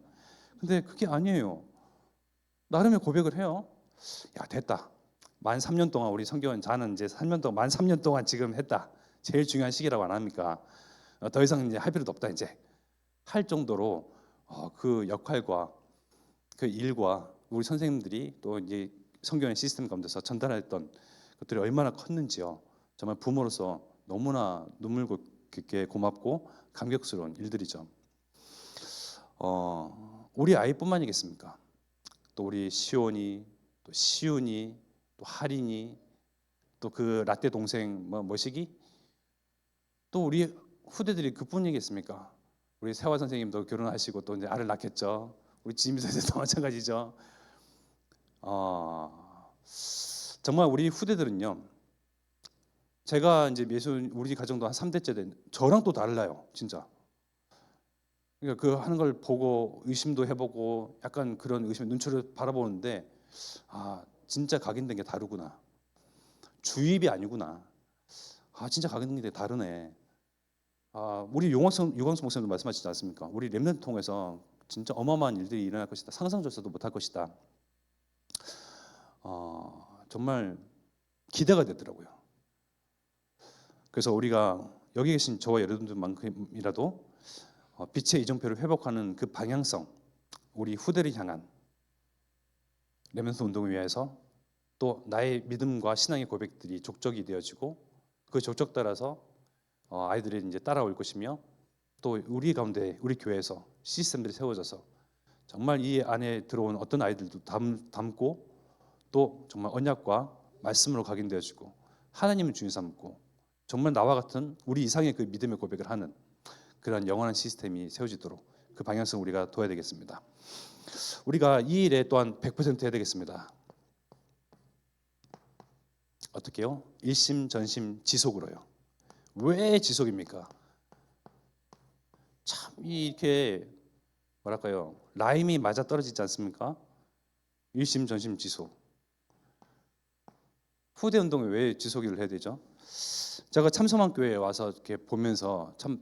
근데 그게 아니에요. 나름의 고백을 해요. 야, 됐다. 만 3년 동안 우리 성경은 자는 이제 3년 동안 만 3년 동안 지금 했다. 제일 중요한 시기라고 안 합니까? 더 이상 이제 할 필요도 없다 이제 할 정도로 그 역할과 그 일과 우리 선생님들이 또 이제 성경의 시스템 가운데서 전달했던 것들이 얼마나 컸는지요. 정말 부모로서 너무나 눈물 깊게 고맙고 감격스러운 일들이죠. 우리 아이뿐만이겠습니까? 또 우리 시온이, 또 시윤이, 또 하린이, 또 그 라떼 동생 뭐시기, 또 우리 후대들이 그뿐이겠습니까? 우리 세화 선생님도 결혼하시고 또 이제 아를 낳겠죠. 우리 지미 선생도 마찬가지죠. 정말 우리 후대들은요, 제가 이제 우리 가정도 한 3대째 된 저랑 또 달라요, 진짜. 그러니까 그 하는 걸 보고 의심도 해보고 약간 그런 의심의 눈초를 바라보는데, 진짜 각인된 게 다르구나. 주입이 아니구나. 진짜 각인된 게 다르네. 우리 유광성 목사님도 말씀하시지 않습니까? 우리 렘넌트 통해서 진짜 어마어마한 일들이 일어날 것이다. 상상조차도 못할 것이다. 정말 기대가 되더라고요. 그래서 우리가 여기 계신 저와 여러분들만큼이라도 빛의 이정표를 회복하는 그 방향성, 우리 후대를 향한 렘넌트 운동을 위해서 또 나의 믿음과 신앙의 고백들이 족적이 되어지고 그 족적 따라서 아이들이 이제 따라올 것이며, 또 우리 가운데 우리 교회에서 시스템들이 세워져서 정말 이 안에 들어온 어떤 아이들도 담고 또 정말 언약과 말씀으로 각인되어지고 하나님을 주인 삼고 정말 나와 같은 우리 이상의 그 믿음의 고백을 하는 그런 영원한 시스템이 세워지도록 그 방향성을 우리가 둬야 되겠습니다. 우리가 이 일에 또한 100% 해야 되겠습니다. 어떻게요? 일심전심 지속으로요. 왜 지속입니까? 참 이렇게 뭐랄까요, 라임이 맞아 떨어지지 않습니까? 일심전심 지속. 후대 운동에 왜 지속을 해야 되죠? 제가 참소만 교회에 와서 이렇게 보면서 참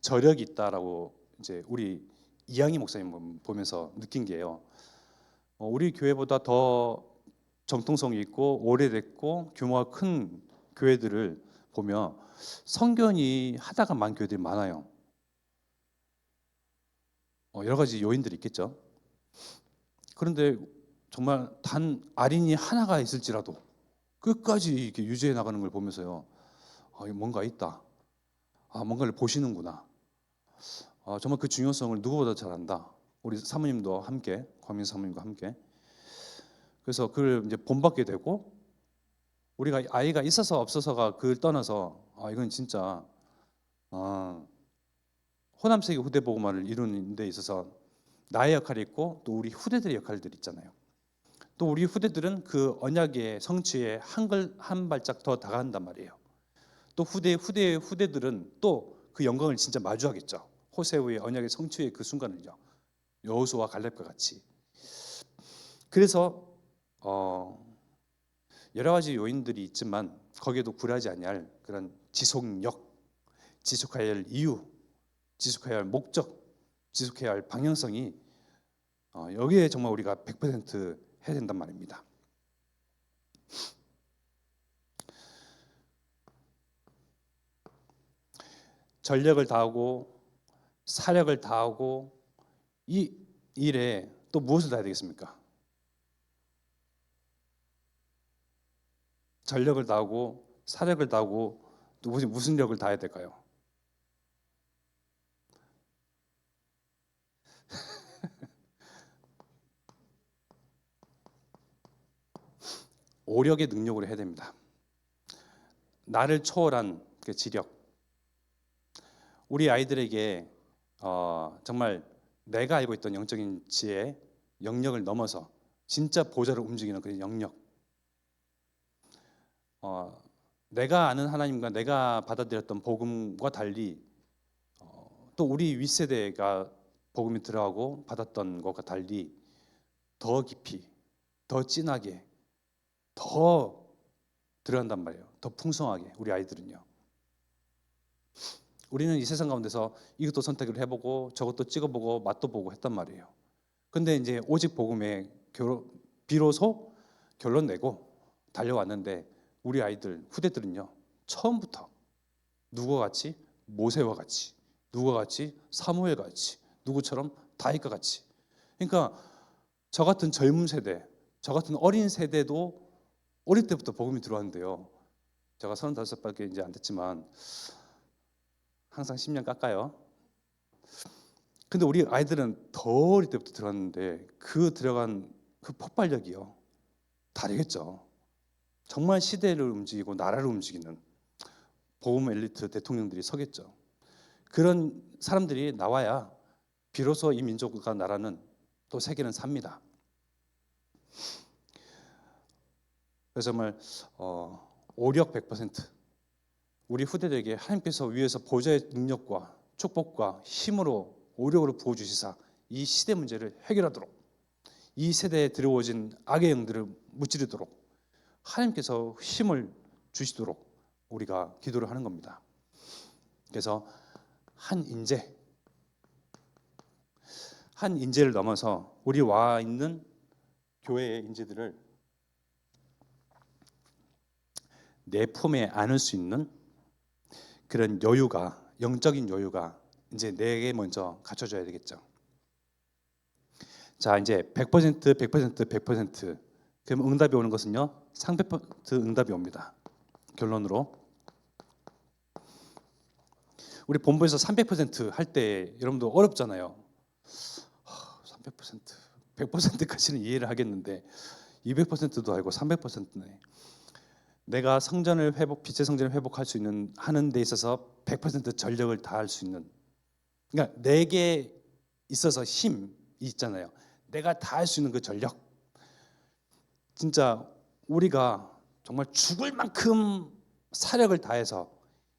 저력이 있다라고 이제 우리 이양희 목사님 보면서 느낀 게요. 우리 교회보다 더 정통성이 있고 오래됐고 규모가 큰 교회들을 보면 성견이 하다가 만 교회들이 많아요. 여러 가지 요인들이 있겠죠. 그런데 정말 단 아린이 하나가 있을지라도 끝까지 이렇게 유지해 나가는 걸 보면서요, 뭔가 있다. 뭔가를 보시는구나. 정말 그 중요성을 누구보다 잘 안다. 우리 사모님도 함께, 광민 사모님과 함께. 그래서 그걸 이제 본받게 되고, 우리가 아이가 있어서 없어서가 그걸 떠나서 이건 진짜 호남세계 후대 복음화를 이루는 데 있어서 나의 역할이 있고 또 우리 후대들의 역할들이 있잖아요. 또 우리 후대들은 그 언약의 성취에 한 발짝 더 다가간단 말이에요. 또 후대들은 또 그 영광을 진짜 마주하겠죠. 호세우의 언약의 성취의 그 순간을요. 여호수아와 갈렙과 같이. 그래서 여러 가지 요인들이 있지만 거기에도 굴하지 아니할 그런 지속력, 지속해야 할 이유, 지속해야 할 목적, 지속해야 할 방향성이 여기에 정말 우리가 100% 해야 된단 말입니다. 전력을 다하고 사력을 다하고 이 일에 또 무엇을 다해야 되겠습니까? 전력을 다하고 사력을 다하고 또 무슨 력을 다해야 될까요? 오력의 능력으로 해야 됩니다. 나를 초월한 그 지력. 우리 아이들에게 정말 내가 알고 있던 영적인 지혜, 영역을 넘어서 진짜 보좌를 움직이는 그 영역. 내가 아는 하나님과 내가 받아들였던 복음과 달리 또 우리 윗세대가 복음이 들어가고 받았던 것과 달리 더 깊이, 더 진하게, 더 들어간단 말이에요. 더 풍성하게 우리 아이들은요. 우리는 이 세상 가운데서 이것도 선택을 해보고 저것도 찍어보고 맛도 보고 했단 말이에요. 근데 이제 오직 복음에 비로소 결론 내고 달려왔는데 우리 아이들, 후대들은요, 처음부터 누구와 같이? 모세와 같이, 누구와 같이? 사무엘 같이, 누구처럼? 다윗과 같이. 그러니까 저 같은 젊은 세대, 저 같은 어린 세대도 어릴 때부터 복음이 들어왔는데요. 제가 35밖에 이제 안 됐지만 항상 10년 깎아요. 근데 우리 아이들은 더 어릴 때부터 들어왔는데 그 들어간 그 폭발력이요, 다르겠죠. 정말 시대를 움직이고 나라를 움직이는 복음 엘리트 대통령들이 서겠죠. 그런 사람들이 나와야 비로소 이 민족과 나라는 또 세계는 삽니다. 그래서 정말 오력 100%, 우리 후대들에게 하나님께서 위에서 보좌의 능력과 축복과 힘으로 오력으로 부어주시사 이 시대 문제를 해결하도록, 이 세대에 들어오진 악의 영들을 무찌르도록 하나님께서 힘을 주시도록 우리가 기도를 하는 겁니다. 그래서 한 인재를 넘어서 우리 와 있는 교회의 인재들을 내 품에 안을 수 있는 그런 여유가, 영적인 여유가 이제 내게 먼저 갖춰져야 되겠죠. 자, 이제 100%, 100%, 100%. 그럼 응답이 오는 것은요, 300% 응답이 옵니다. 결론으로 우리 본부에서 300%할 때 여러분도 어렵잖아요. 300%, 100%까지는 이해를 하겠는데 200%도 알고 300%네. 내가 빛의 성전을 회복할 수 있는 하는 데 있어서 100% 전력을 다할 수 있는, 그러니까 내게 있어서 힘이 있잖아요. 내가 다 할 수 있는 그 전력. 진짜 우리가 정말 죽을 만큼 사력을 다해서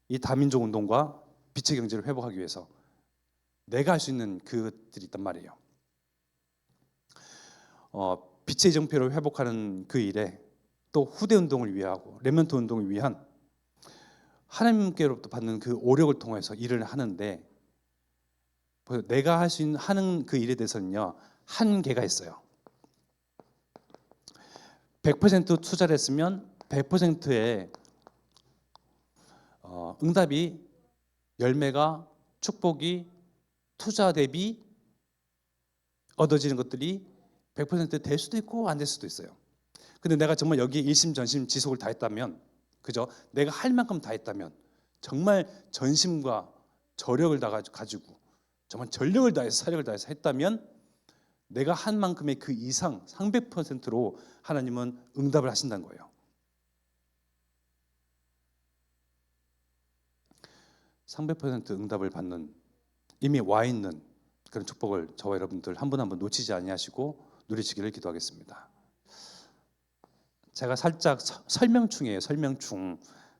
이 다민족 운동과 빛의 경제를 회복하기 위해서 내가 할 수 있는 그것들이 있단 말이에요. 빛의 정표를 회복하는 그 일에 또 후대 운동을 위하고 렘넌트 운동을 위한 하나님께로부터 받는 그 오력을 통해서 일을 하는데, 내가 할 수 있는 하는 그 일에 대해서는요, 한계가 있어요. 100% 투자를 했으면 100%의 응답이, 열매가, 축복이 투자 대비 얻어지는 것들이 100% 될 수도 있고 안 될 수도 있어요. 근데 내가 정말 여기에 일심전심 지속을 다했다면, 그죠? 내가 할 만큼 다했다면, 정말 전심과 저력을 다 가지고 정말 전력을 다해서 사력을 다해서 했다면, 내가 한 만큼의 그 이상 300%로 하나님은 응답을 하신다는 거예요. 300% 응답을 받는, 이미 와 있는 그런 축복을 저와 여러분들 한 분 한 분 놓치지 아니하시고 누리시기를 기도하겠습니다. 제가 살짝 설명충이에요.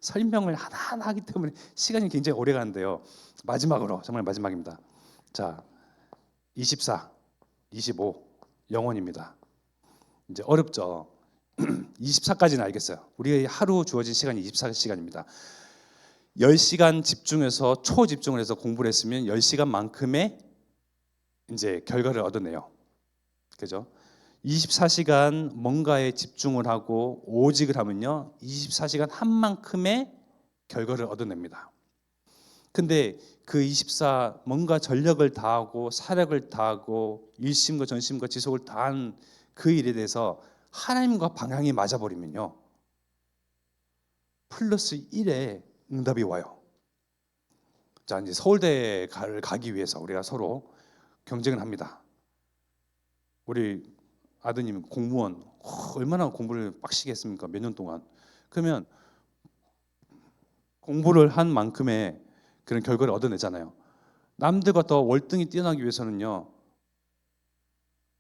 설명을 하나하나 하기 때문에 시간이 굉장히 오래 가는데요. 마지막으로, 정말 마지막입니다. 자, 24, 25 영원입니다. 이제 어렵죠. 24까지는 알겠어요. 우리의 하루 주어진 시간이 24시간입니다. 10시간 집중해서 초집중을 해서 공부를 했으면 10시간만큼의 이제 결과를 얻어내요. 그죠? 24시간 뭔가에 집중을 하고 오직을 하면요, 24시간 한 만큼의 결과를 얻어냅니다. 근데 그 24 뭔가 전력을 다하고 사력을 다하고 일심과 전심과 지속을 다한 그 일에 대해서 하나님과 방향이 맞아버리면요, 플러스 1의 응답이 와요. 자, 이제 서울대를 가기 위해서 우리가 서로 경쟁을 합니다. 우리 아드님 공무원 얼마나 공부를 빡시게 했습니까? 몇 년 동안. 그러면 공부를 한 만큼의 그런 결과를 얻어내잖아요. 남들과 더 월등히 뛰어나기 위해서는요,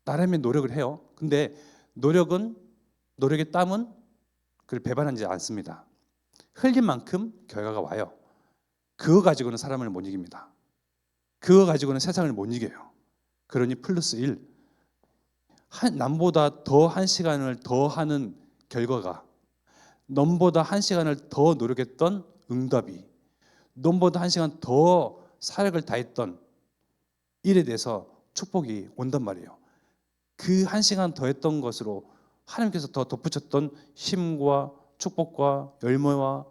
나름의 노력을 해요. 근데 노력의 땀은 그걸 배반하지 않습니다. 흘린 만큼 결과가 와요. 그거 가지고는 사람을 못 이깁니다. 그거 가지고는 세상을 못 이겨요. 그러니 플러스 1, 남보다 더 1시간을 더 하는 결과가, 넘보다 1시간을 더 노력했던 응답이, 넘보다 1시간 더 사력을 다했던 일에 대해서 축복이 온단 말이에요. 그 1시간 더 했던 것으로 하나님께서 더 덧붙였던 힘과 축복과 열매와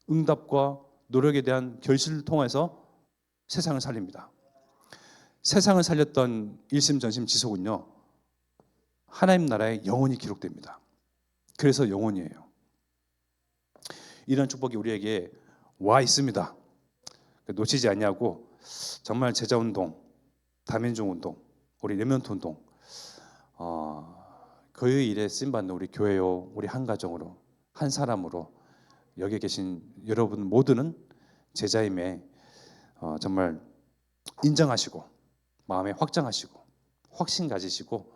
응답과 노력에 대한 결실을 통해서 세상을 살립니다. 세상을 살렸던 일심전심 지속은요, 하나님 나라에 영원히 기록됩니다. 그래서 영원이에요. 이런 축복이 우리에게 와 있습니다. 놓치지 않냐고, 정말 제자운동, 다민족 운동, 우리 레몬트 운동, 그 일에 쓰임받는 우리 교회요, 우리 한 가정으로, 한 사람으로 여기 계신 여러분 모두는 제자임에 정말 인정하시고 마음에 확장하시고 확신 가지시고,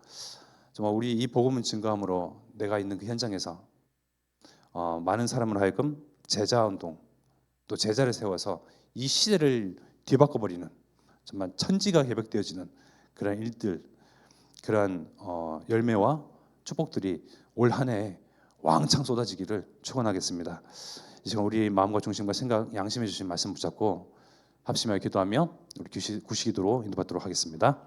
정말 우리 이 복음을 증거함으로 내가 있는 그 현장에서 많은 사람을 하여금 제자운동, 또 제자를 세워서 이 시대를 뒤바꿔버리는, 정말 천지가 개벽되어지는 그런 일들, 그러한 열매와 축복들이 올 한 해에 왕창 쏟아지기를 축원하겠습니다. 이 시간 우리 마음과 중심과 생각, 양심해 주신 말씀 붙잡고 합심하여 기도하며 우리 구시기도로 인도받도록 하겠습니다.